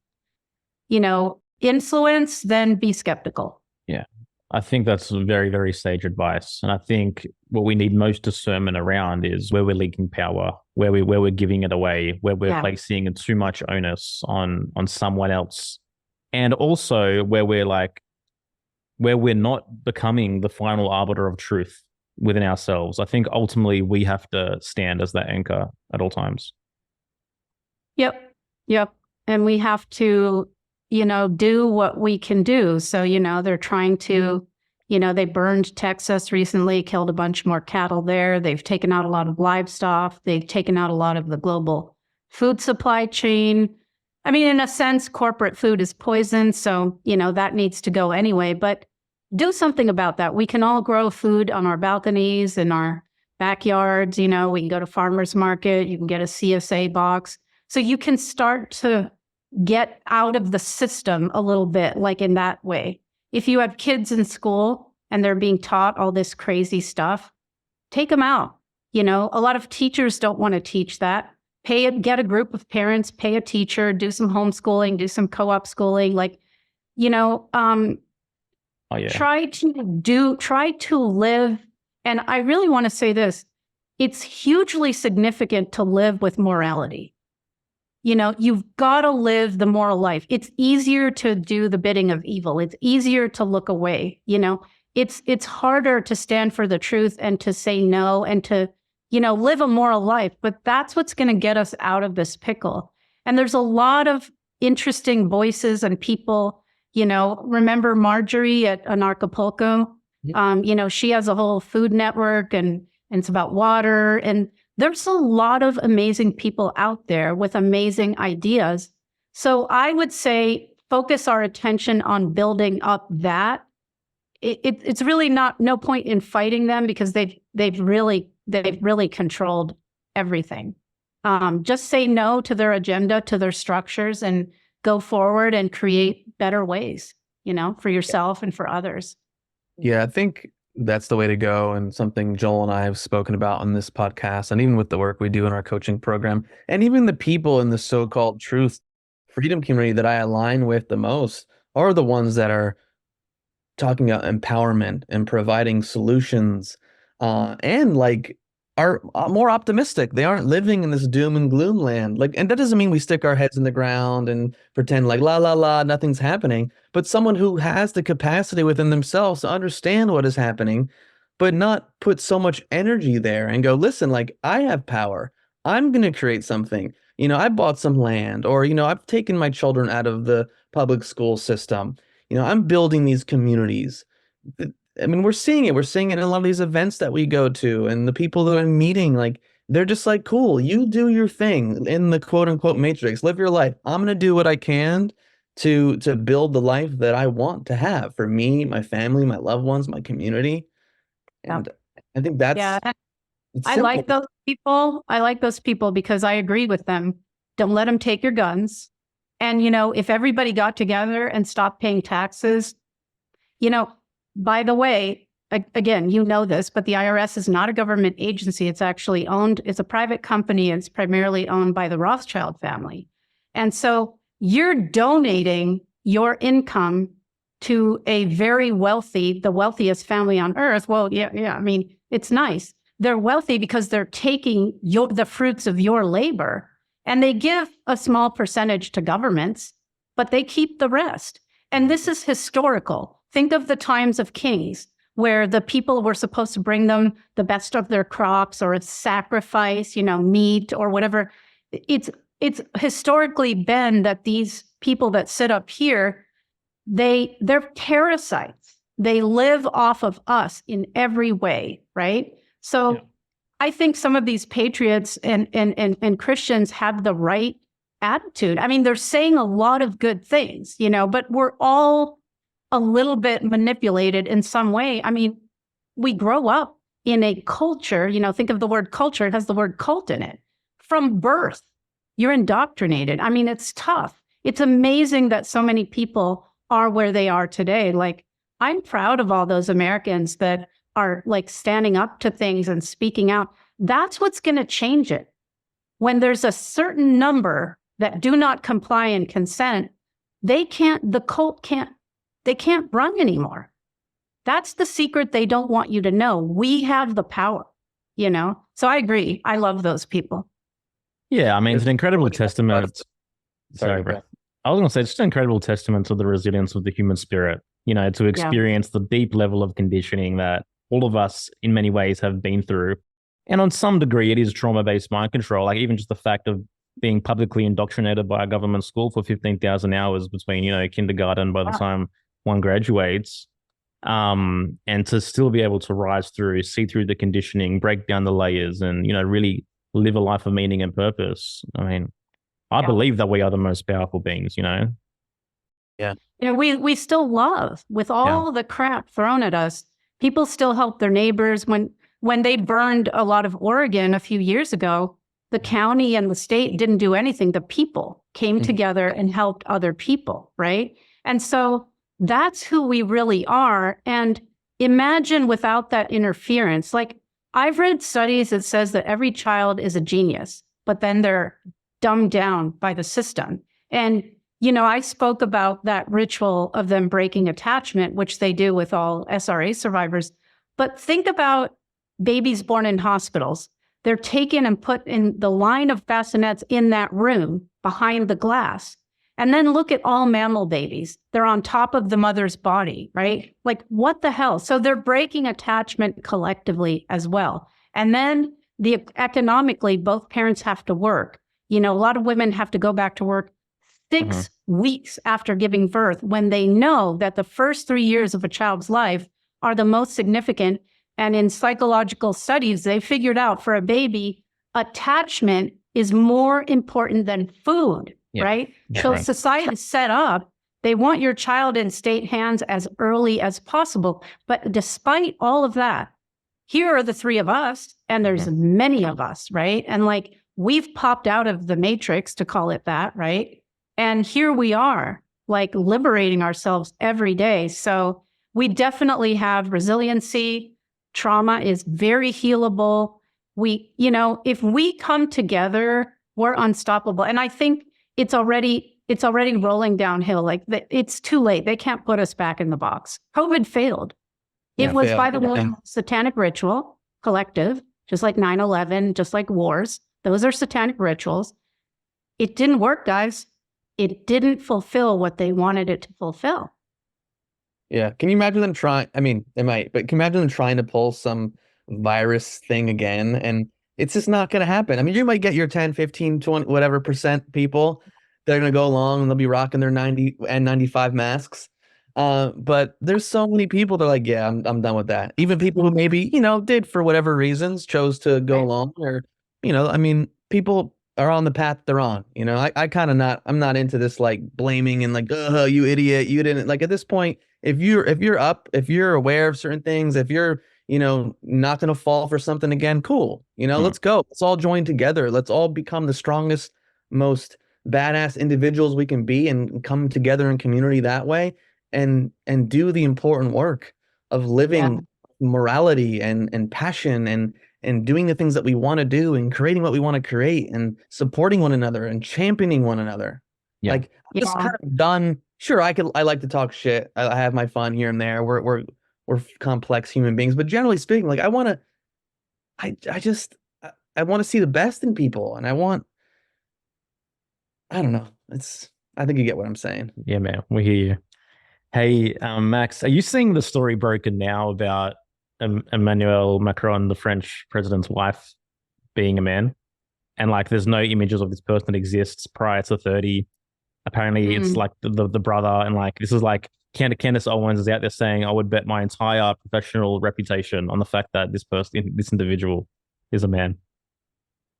influence, then be skeptical. Yeah. I think that's very, very sage advice. And I think what we need most discernment around is where we're leaking power, where we're giving it away, where we're placing too much onus on someone else. And also where we're not becoming the final arbiter of truth within ourselves. I think ultimately we have to stand as that anchor at all times. Yep. And we have to, do what we can do. So, they're trying to, they burned Texas recently, killed a bunch more cattle there. They've taken out a lot of livestock. They've taken out a lot of the global food supply chain. I mean, in a sense, corporate food is poison. So, that needs to go anyway. But do something about that. We can all grow food on our balconies, in our backyards. We can go to farmers market. You can get a CSA box. So you can start to get out of the system a little bit, like in that way. If you have kids in school and they're being taught all this crazy stuff, take them out. A lot of teachers don't want to teach that. Get a group of parents, pay a teacher, do some homeschooling, do some co-op schooling, try to live. And I really want to say this, it's hugely significant to live with morality. You've got to live the moral life. It's easier to do the bidding of evil. It's easier to look away. It's harder to stand for the truth and to say no and to, live a moral life. But that's what's going to get us out of this pickle. And there's a lot of interesting voices and people, remember Marjorie at Anarchapulco? She has a whole food network and it's about water. And there's a lot of amazing people out there with amazing ideas. So I would say focus our attention on building up that. It's really no point in fighting them, because they've really controlled everything. Just say no to their agenda, to their structures, and go forward and create better ways, for yourself and for others. Yeah, I think that's the way to go, and something Joel and I have spoken about on this podcast, and even with the work we do in our coaching program, and even the people in the so-called truth freedom community that I align with the most are the ones that are talking about empowerment and providing solutions, and are more optimistic. They aren't living in this doom and gloom land. And that doesn't mean we stick our heads in the ground and pretend la la la, nothing's happening. But someone who has the capacity within themselves to understand what is happening, but not put so much energy there and go, listen, I have power. I'm going to create something. I bought some land, or, I've taken my children out of the public school system. I'm building these communities. I mean, we're seeing it. We're seeing it in a lot of these events that we go to, and the people that I'm meeting, they're just cool, you do your thing in the quote unquote matrix, live your life. I'm going to do what I can to build the life that I want to have for me, my family, my loved ones, my community. And I think that's, I like those people. I like those people because I agree with them. Don't let them take your guns. And, if everybody got together and stopped paying taxes, by the way, again, this, but the IRS is not a government agency. It's actually it's a private company. It's primarily owned by the Rothschild family. And so you're donating your income to a very wealthy, the wealthiest family on earth. Well, yeah. I mean, it's nice. They're wealthy because they're taking the fruits of your labor, and they give a small percentage to governments, but they keep the rest. And this is historical. Think of the times of kings. where the people were supposed to bring them the best of their crops or sacrifice, meat or whatever. It's historically been that these people that sit up here, they're parasites. They live off of us in every way, right? So yeah. I think some of these patriots and Christians have the right attitude. I mean, they're saying a lot of good things, but we're all a little bit manipulated in some way. I mean, we grow up in a culture, think of the word culture, it has the word cult in it. From birth, you're indoctrinated. I mean, it's tough. It's amazing that so many people are where they are today. Like, I'm proud of all those Americans that are like standing up to things and speaking out. That's what's going to change it. When there's a certain number that do not comply and consent, they can't run anymore. That's the secret they don't want you to know. We have the power, So I agree. I love those people. Yeah, I mean, it's an incredible testament. Sorry, bro. I was going to say, it's just an incredible testament to the resilience of the human spirit, to experience the deep level of conditioning that all of us in many ways have been through. And on some degree, it is trauma-based mind control. Like even just the fact of being publicly indoctrinated by a government school for 15,000 hours between, kindergarten by the time one graduates. And to still be able to rise through, see through the conditioning, break down the layers and, really live a life of meaning and purpose. I mean, I believe that we are the most powerful beings, Yeah. We still love with all the crap thrown at us. People still help their neighbors. When they burned a lot of Oregon a few years ago, the county and the state didn't do anything. The people came together and helped other people, right? And so that's who we really are. And imagine without that interference, like I've read studies that says that every child is a genius, but then they're dumbed down by the system. And, I spoke about that ritual of them breaking attachment, which they do with all SRA survivors. But think about babies born in hospitals. They're taken and put in the line of bassinets in that room behind the glass. And then look at all mammal babies. They're on top of the mother's body, right? Like, what the hell? So they're breaking attachment collectively as well. And then economically, both parents have to work. A lot of women have to go back to work 6 weeks after giving birth when they know that the first 3 years of a child's life are the most significant. And in psychological studies, they figured out for a baby, attachment is more important than food, right? So society is set up. They want your child in state hands as early as possible. But despite all of that, here are the three of us, and there's many of us, right? And like, we've popped out of the matrix, to call it that, right? And here we are, like liberating ourselves every day. So we definitely have resiliency. Trauma is very healable. If we come together, we're unstoppable. And I think it's already rolling downhill. Like it's too late. They can't put us back in the box. COVID failed. It was, by the way, satanic ritual, collective, just like 9/11, just like wars. Those are satanic rituals. It didn't work, guys. It didn't fulfill what they wanted it to fulfill. Yeah. Can you imagine them trying? I mean, it might, but can you imagine them trying to pull some virus thing again? And it's just not going to happen. I mean, you might get your 10, 15, 20, whatever % people. They're going to go along and they'll be rocking their 90 N95 masks. But there's so many people that are like, yeah, I'm done with that. Even people who maybe, did for whatever reasons chose to go along or, I mean, people are on the path they're on. I'm not into this like blaming and like, oh, you idiot, you didn't. Like at this point, if you're aware of certain things, if you're, not going to fall for something again, cool. Let's go. Let's all join together. Let's all become the strongest, most badass individuals we can be and come together in community that way and do the important work of living morality and passion and doing the things that we want to do and creating what we want to create and supporting one another and championing one another. Yeah. Like I'm just kind of done. Sure, I like to talk shit. I have my fun here and there. We're complex human beings, but generally speaking, like I want to see the best in people, and I don't know. I think you get what I'm saying. Yeah, man, we hear you. Hey, Max, are you seeing the story broken now about Emmanuel Macron, the French president's wife, being a man? And like, there's no images of this person that exists prior to 30. Apparently, it's Mm. like the brother, and like this is like Candace Owens is out there saying, "I would bet my entire professional reputation on the fact that this individual, is a man."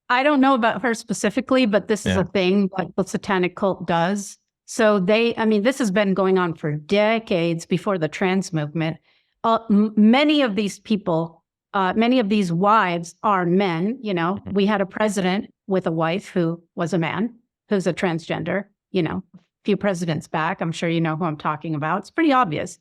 I don't know about her specifically, but this is Yeah. a thing that the Satanic cult does. So I mean, this has been going on for decades before the trans movement. Many of these people, many of these wives are men. We had a president with a wife who was a man, who's a transgender, a few presidents back. I'm sure you know who I'm talking about. It's pretty obvious.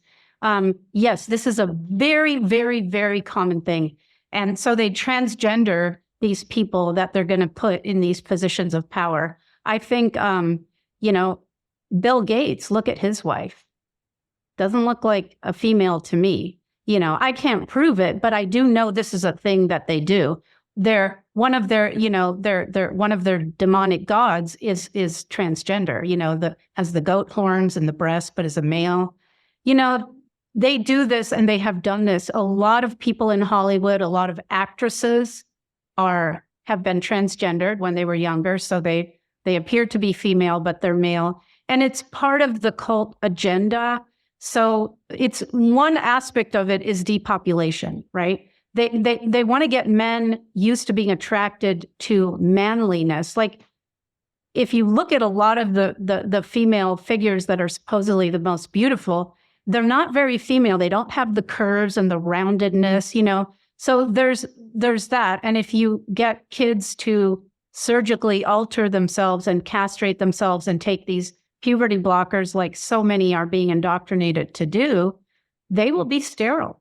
Yes, this is a very, very, very common thing. And so they transgender these people that they're going to put in these positions of power. I think, Bill Gates, look at his wife. Doesn't look like a female to me. I can't prove it, but I do know this is a thing that they do. They're one of their, one of their demonic gods is transgender. Has the goat horns and the breast, but is a male. They do this, and they have done this. A lot of people in Hollywood, a lot of actresses have been transgendered when they were younger, so they appear to be female, but they're male, and it's part of the cult agenda. So it's one aspect of it is depopulation, right? They want to get men used to being attracted to manliness. Like if you look at a lot of the female figures that are supposedly the most beautiful, they're not very female. They don't have the curves and the roundedness. So there's that. And if you get kids to surgically alter themselves and castrate themselves and take these puberty blockers, like so many are being indoctrinated to do, they will be sterile.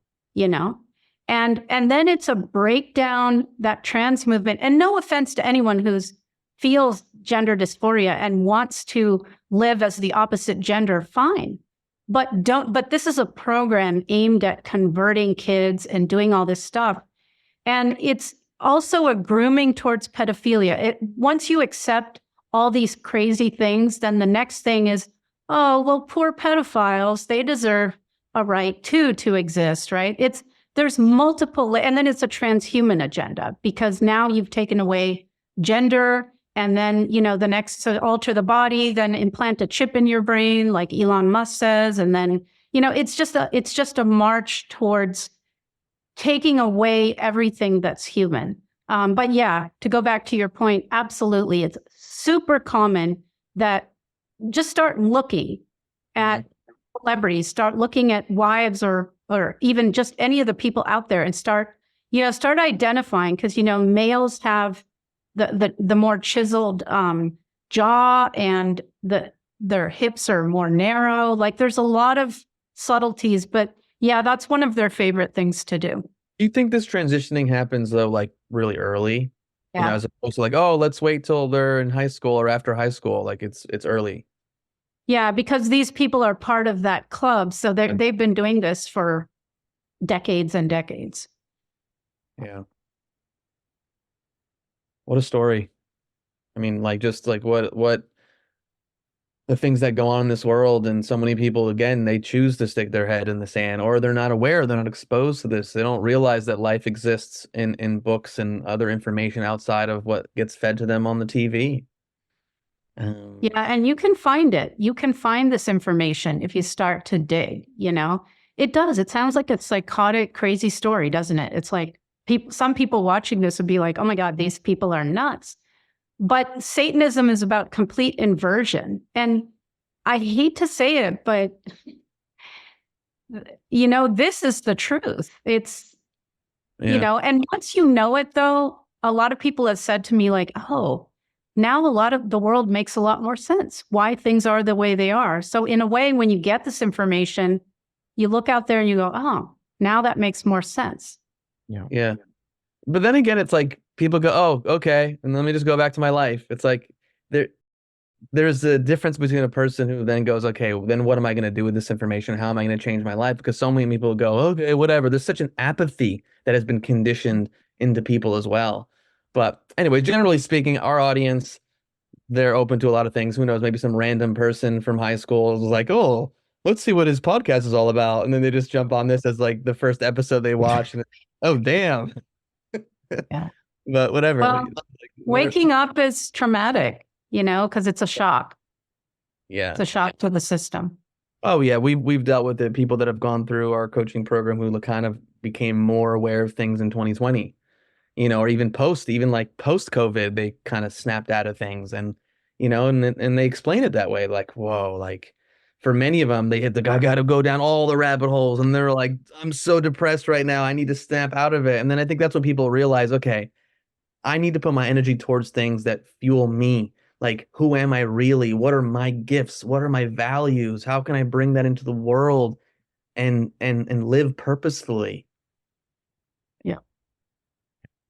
And then it's a breakdown, that trans movement. And no offense to anyone who feels gender dysphoria and wants to live as the opposite gender, fine. But this is a program aimed at converting kids and doing all this stuff. And it's also a grooming towards pedophilia. Once you accept all these crazy things, then the next thing is, oh, well, poor pedophiles, they deserve a right to exist, right? There's multiple, and then it's a transhuman agenda, because now you've taken away gender. And then, the next, so alter the body, then implant a chip in your brain, like Elon Musk says. And then, it's just a march towards taking away everything that's human. But yeah, to go back to your point, absolutely. It's super common that just start looking at celebrities, start looking at wives or even just any of the people out there, and start identifying, because, males have the more chiseled jaw, and their hips are more narrow. Like there's a lot of subtleties, but yeah, that's one of their favorite things to do. Do you think this transitioning happens though, like really early? Yeah. As opposed to like, oh, let's wait till they're in high school or after high school. Like it's early. Yeah, because these people are part of that club. So they've been doing this for decades and decades. Yeah. What a story. I mean, like just like what the things that go on in this world, and so many people, again, they choose to stick their head in the sand, or they're not aware, they're not exposed to this. They don't realize that life exists in books and other information outside of what gets fed to them on the TV. Yeah, and you can find it. You can find this information if you start to dig, It does. It sounds like a psychotic, crazy story, doesn't it? It's like some people watching this would be like, oh my God, these people are nuts. But Satanism is about complete inversion. And I hate to say it, but, this is the truth. It's, and once you know it, though, a lot of people have said to me like, oh, now a lot of the world makes a lot more sense why things are the way they are. So in a way, when you get this information, you look out there and you go, oh, now that makes more sense. Yeah. But then again, it's like people go, oh, okay, and let me just go back to my life. It's like there's a difference between a person who then goes, okay, then what am I going to do with this information? How am I going to change my life? Because so many people go, okay, whatever. There's such an apathy that has been conditioned into people as well. But anyway, generally speaking, our audience, they're open to a lot of things. Who knows? Maybe some random person from high school is like, oh, let's see what his podcast is all about. And then they just jump on this as like the first episode they watch. And oh, damn. Yeah. But whatever. Well, Like, waking up is traumatic, because it's a shock. yeah. It's a shock to the system. Oh yeah, we've dealt with it. People that have gone through our coaching program who kind of became more aware of things in 2020, or even like post COVID, they kind of snapped out of things, and and they explain it that way, like, whoa, like for many of them, they hit I got to go down all the rabbit holes, and they're like, I'm so depressed right now, I need to snap out of it. And then I think that's when people realize, okay, I need to put my energy towards things that fuel me. Like, who am I really? What are my gifts? What are my values? How can I bring that into the world and live purposefully? Yeah.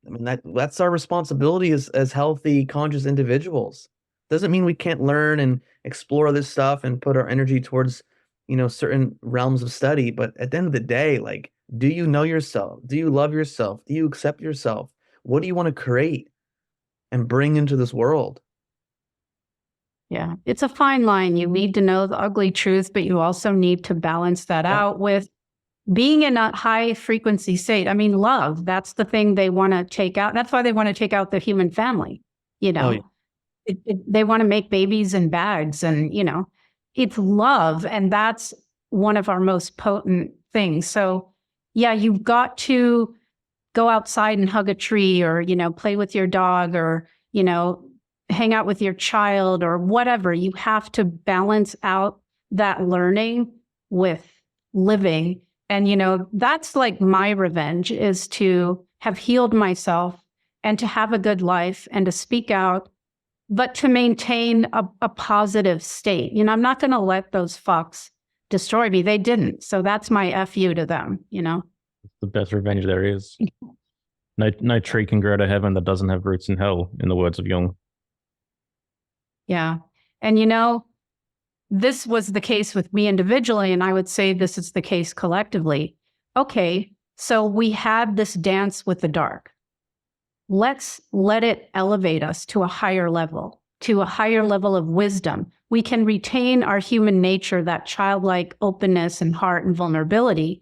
I mean, that's our responsibility as healthy, conscious individuals. Doesn't mean we can't learn and explore this stuff and put our energy towards, certain realms of study. But at the end of the day, like, do you know yourself? Do you love yourself? Do you accept yourself? What do you want to create and bring into this world? Yeah, it's a fine line. You need to know the ugly truth, but you also need to balance that out with being in a high frequency state. I mean, love, that's the thing they want to take out. That's why they want to take out the human family. Oh, yeah. They want to make babies in bags, and, it's love. And that's one of our most potent things. So yeah, you've got to go outside and hug a tree, or, play with your dog, or, hang out with your child, or whatever. You have to balance out that learning with living. And, that's like my revenge, is to have healed myself and to have a good life and to speak out, but to maintain a positive state. I'm not going to let those fucks destroy me. They didn't. So that's my FU to them, It's the best revenge there is. No tree can grow to heaven that doesn't have roots in hell, in the words of Jung. Yeah. And this was the case with me individually, and I would say this is the case collectively. Okay, so we had this dance with the dark. Let's let it elevate us to a higher level of wisdom. We can retain our human nature, that childlike openness and heart and vulnerability,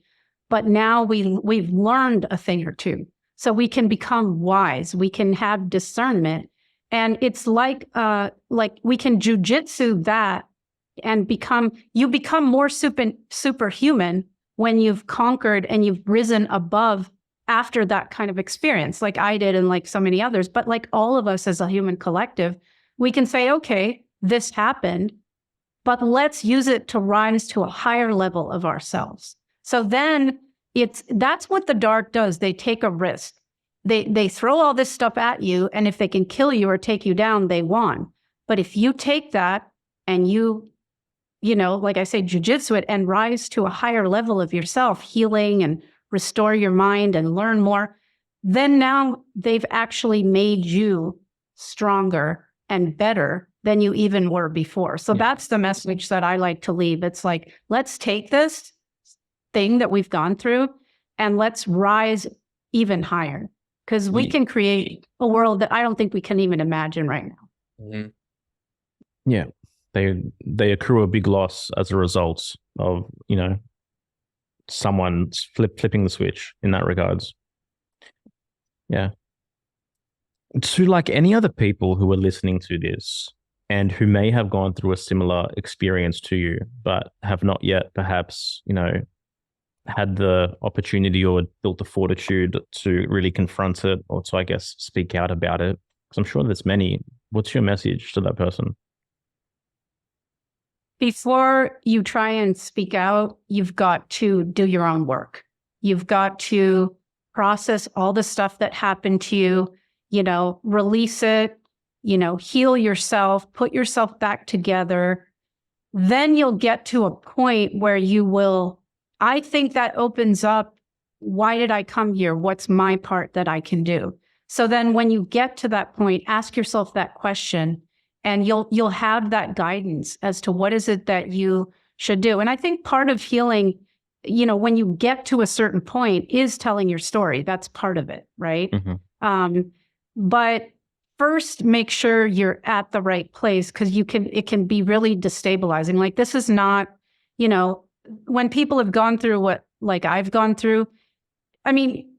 but now we've learned a thing or two. So we can become wise. We can have discernment. And it's like we can jujitsu that and you become more superhuman when you've conquered and you've risen above after that kind of experience, like I did and like so many others. But like all of us as a human collective, we can say, okay, this happened, but let's use it to rise to a higher level of ourselves. So then that's what the dark does. They take a risk. They throw all this stuff at you, and if they can kill you or take you down, they won. But if you take that and you like I say, jujitsu it and rise to a higher level of yourself, healing and restore your mind and learn more, then now they've actually made you stronger and better than you even were before. So that's the message that I like to leave. It's like, let's take this thing that we've gone through and let's rise even higher, because we can create a world that I don't think we can even imagine right now. Mm-hmm. Yeah. They accrue a big loss as a result of, someone flipping the switch in that regards. Yeah. To like any other people who are listening to this and who may have gone through a similar experience to you, but have not yet perhaps, had the opportunity or built the fortitude to really confront it, or to, I guess, speak out about it, because I'm sure there's many. What's your message to that person? Before you try and speak out, you've got to do your own work. You've got to process all the stuff that happened to you, release it, heal yourself, put yourself back together. Then you'll get to a point where you will, I think that opens up, why did I come here? What's my part that I can do? So then when you get to that point, ask yourself that question, and you'll have that guidance as to what is it that you should do. And I think part of healing, when you get to a certain point, is telling your story. That's part of it, right? Mm-hmm. But first, make sure you're at the right place, because it can be really destabilizing. Like, this is not, when people have gone through what like I've gone through, I mean,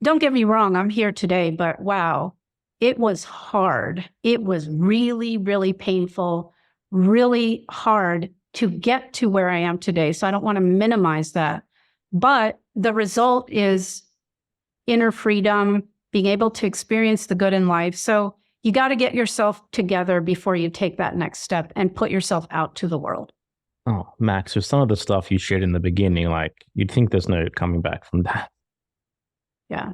don't get me wrong, I'm here today, but wow, it was hard. It was really, really painful, really hard to get to where I am today. So I don't want to minimize that. But the result is inner freedom, being able to experience the good in life. So you got to get yourself together before you take that next step and put yourself out to the world. Oh, Max, with some of the stuff you shared in the beginning, like you'd think there's no coming back from that. Yeah.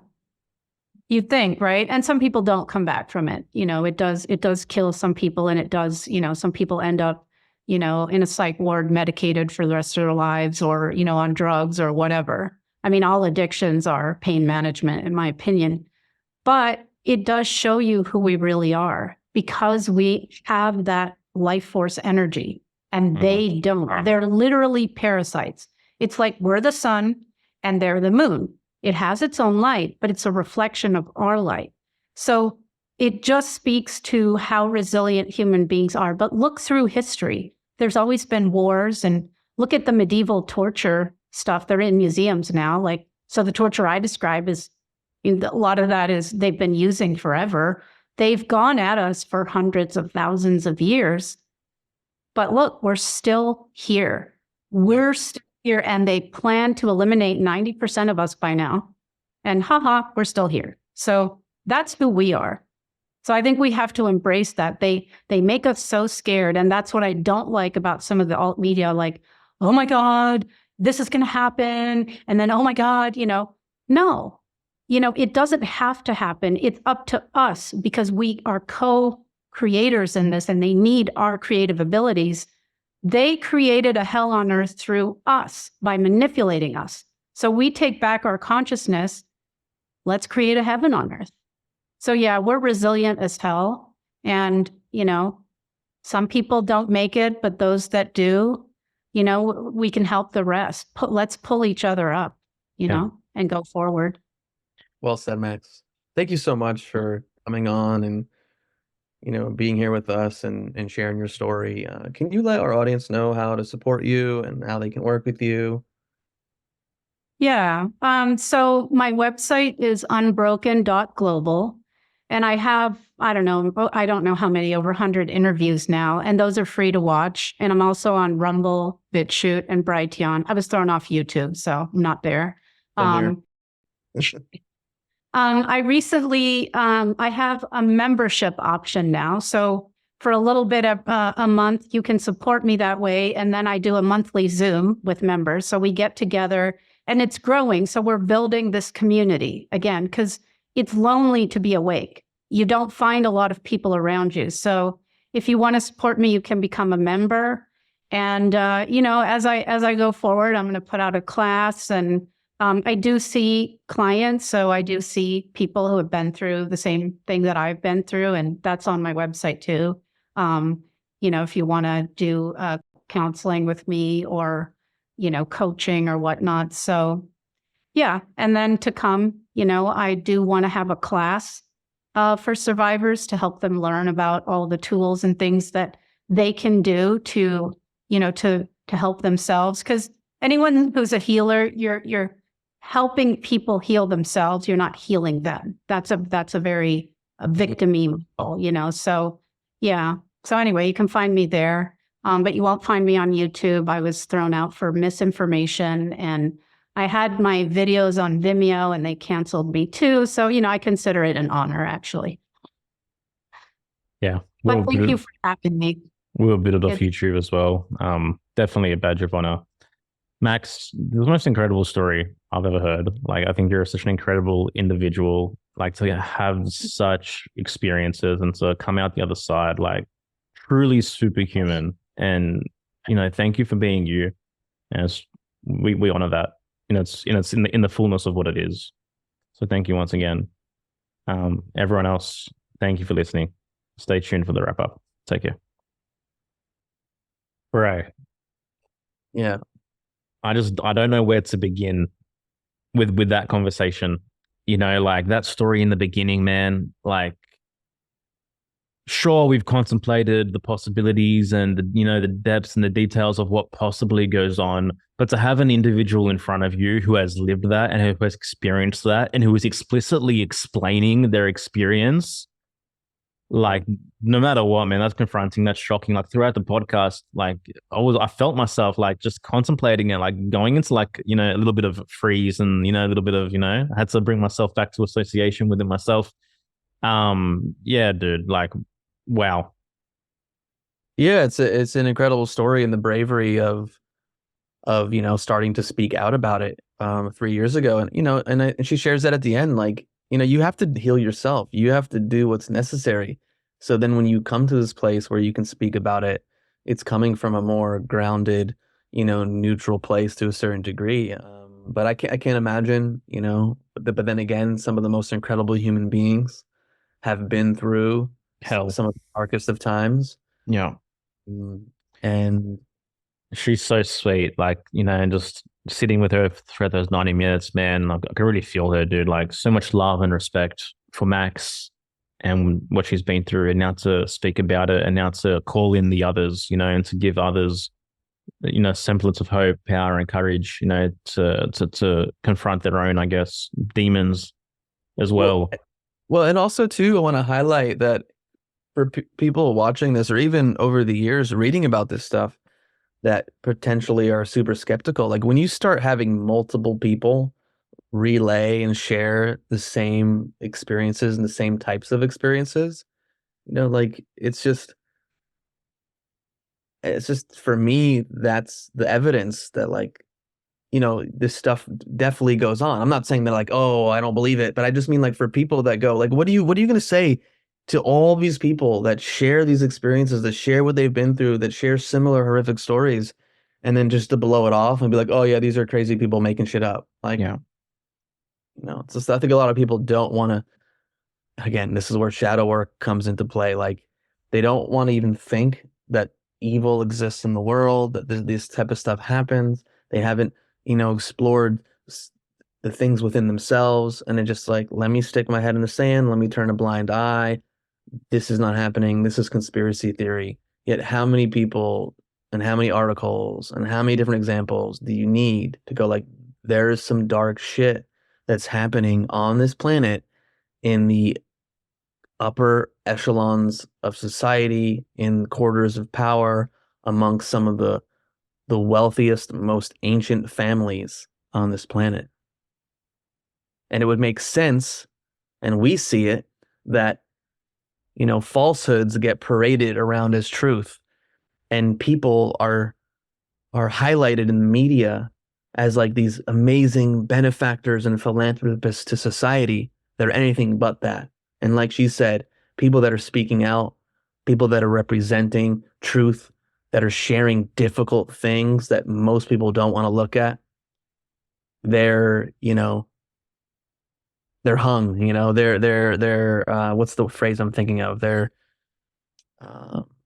You'd think, right? And some people don't come back from it. It does kill some people, and it does, some people end up, in a psych ward medicated for the rest of their lives, or, on drugs or whatever. I mean, all addictions are pain management, in my opinion. But it does show you who we really are, because we have that life force energy and they don't. They're literally parasites. It's like we're the sun and they're the moon. It has its own light, but it's a reflection of our light. So it just speaks to how resilient human beings are. But look through history. There's always been wars, and look at the medieval torture stuff. They're in museums now. So the torture I describe is, a lot of that is they've been using forever. They've gone at us for hundreds of thousands of years. But look, we're still here. We're still here, and they plan to eliminate 90% of us by now. And we're still here. So that's who we are. So I think we have to embrace that. They make us so scared. And that's what I don't like about some of the alt media, like, oh my God, this is going to happen. And then, oh my God, no, it doesn't have to happen. It's up to us, because we are co-creators in this, and they need our creative abilities. They created a hell on earth through us by manipulating us. So we take back our consciousness. Let's create a heaven on earth. So yeah, we're resilient as hell. And, some people don't make it, but those that do, we can help the rest. Let's pull each other up, and go forward. Well said, Max. Thank you so much for coming on and, being here with us and sharing your story. Can you let our audience know how to support you and how they can work with you? Yeah. So my website is Unbroken.Global. And I have, I don't know how many, over 100 interviews now, and those are free to watch. And I'm also on Rumble, BitChute, and Brighteon. I was thrown off YouTube, so I'm not there. I recently, I have a membership option now. So for a little bit of a month, you can support me that way. And then I do a monthly Zoom with members. So we get together, and it's growing. So we're building this community again, because it's lonely to be awake. You don't find a lot of people around you. So if you want to support me, you can become a member. And, as I go forward, I'm going to put out a class, and I do see clients. So I do see people who have been through the same thing that I've been through. And that's on my website too. If you want to do counseling with me, or, coaching or whatnot. So yeah. And then to come, I do want to have a class for survivors to help them learn about all the tools and things that they can do to help themselves. Because anyone who's a healer, you're helping people heal themselves. You're not healing them. That's a very victim-y model, So yeah. So anyway, you can find me there, but you won't find me on YouTube. I was thrown out for misinformation, and I had my videos on Vimeo, and they canceled me too. So, I consider it an honor, actually. Yeah. But thank you for having me. We'll build it off YouTube as well. Definitely a badge of honor. Max, the most incredible story I've ever heard. I think you're such an incredible individual, to have such experiences and to come out the other side, truly superhuman. And, thank you for being you. And we honor that. It's in the fullness of what it is. So thank you once again. Everyone else, thank you for listening. Stay tuned for the wrap up. Take care. Right. Yeah. I don't know where to begin with that conversation. That story in the beginning, man, sure, we've contemplated the possibilities and the depths and the details of what possibly goes on, but to have an individual in front of you who has lived that and who has experienced that and who is explicitly explaining their experience, like no matter what, man, that's confronting, that's shocking. Like throughout the podcast, like I felt myself like just contemplating it, like going into like a little bit of freeze and a little bit of I had to bring myself back to association within myself. Yeah, dude, like wow. Yeah, it's an incredible story, and the bravery of starting to speak out about it 3 years ago, and and she shares that at the end, like you have to heal yourself, you have to do what's necessary, so then when you come to this place where you can speak about it, it's coming from a more grounded, neutral place to a certain degree. But I can't imagine, but then again, some of the most incredible human beings have been through Hell. some of the darkest of times. Yeah. Mm, and She's so sweet. Like, and just sitting with her for those 90 minutes, man, like, I can really feel her, dude. Like, so much love and respect for Max and what she's been through. And now to speak about it and now to call in the others, and to give others, semblance of hope, power, and courage, to confront their own, I guess, demons as well, well. and also too, I want to highlight that for people watching this, or even over the years reading about this stuff, that potentially are super skeptical. Like when you start having multiple people relay and share the same experiences and the same types of experiences, like it's just for me, that's the evidence that like, this stuff definitely goes on. I'm not saying that like, oh, I don't believe it, but I just mean like for people that go like, what are you going to say to all these people that share these experiences, that share what they've been through, that share similar horrific stories, and then just to blow it off and be like, oh yeah, these are crazy people making shit up. Like, Yeah. it's just, I think a lot of people don't want to, again, this is where shadow work comes into play. Like they don't want to even think that evil exists in the world, that this type of stuff happens. They haven't, explored the things within themselves, and they're just like, let me stick my head in the sand, let me turn a blind eye. This is not happening. This is conspiracy theory. Yet how many people and how many articles and how many different examples do you need to go like, there is some dark shit that's happening on this planet in the upper echelons of society, in quarters of power, amongst some of the wealthiest, most ancient families on this planet. And it would make sense, and we see it, that falsehoods get paraded around as truth, and people are highlighted in the media as like these amazing benefactors and philanthropists to society that are anything but that. And like she said, people that are speaking out, people that are representing truth, that are sharing difficult things that most people don't want to look at, they're they're hung, they're what's the phrase I'm thinking of? They're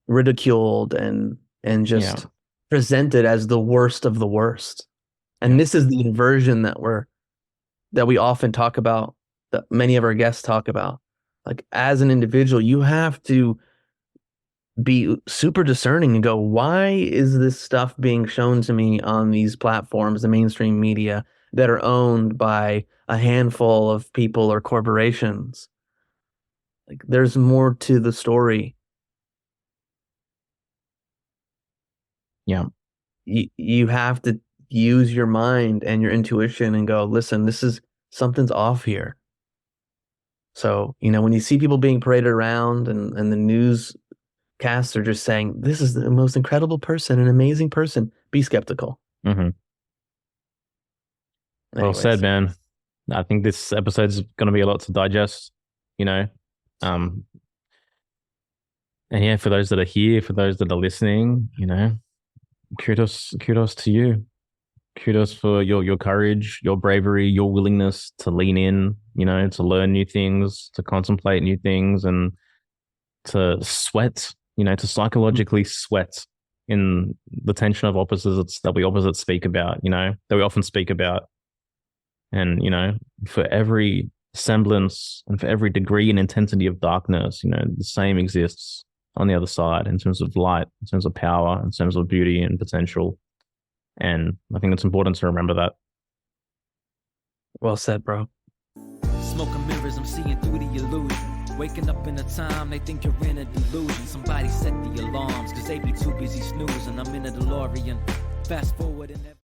ridiculed and just presented as the worst of the worst. And this is the inversion that we often talk about, that many of our guests talk about. Like as an individual, you have to be super discerning and go, why is this stuff being shown to me on these platforms, the mainstream media that are owned by a handful of people or corporations? Like there's more to the story. Yeah. You have to use your mind and your intuition and go, listen, something's off here. So, when you see people being paraded around and the newscasts are just saying, this is the most incredible person, an amazing person, be skeptical. Mm-hmm. Well said, man. I think this episode's going to be a lot to digest, and yeah, for those that are here, for those that are listening, kudos to you. Kudos for your courage, your bravery, your willingness to lean in, to learn new things, to contemplate new things, and to sweat, to psychologically sweat in the tension of opposites that we speak about, that we often speak about. And, for every semblance and for every degree and intensity of darkness, the same exists on the other side in terms of light, in terms of power, in terms of beauty and potential. And I think it's important to remember that. Well said, bro. Smoking mirrors, I'm seeing through the illusion. Waking up in a time, they think you're in a delusion. Somebody set the alarms, cause they be too busy snoozing. I'm in a DeLorean, fast forward and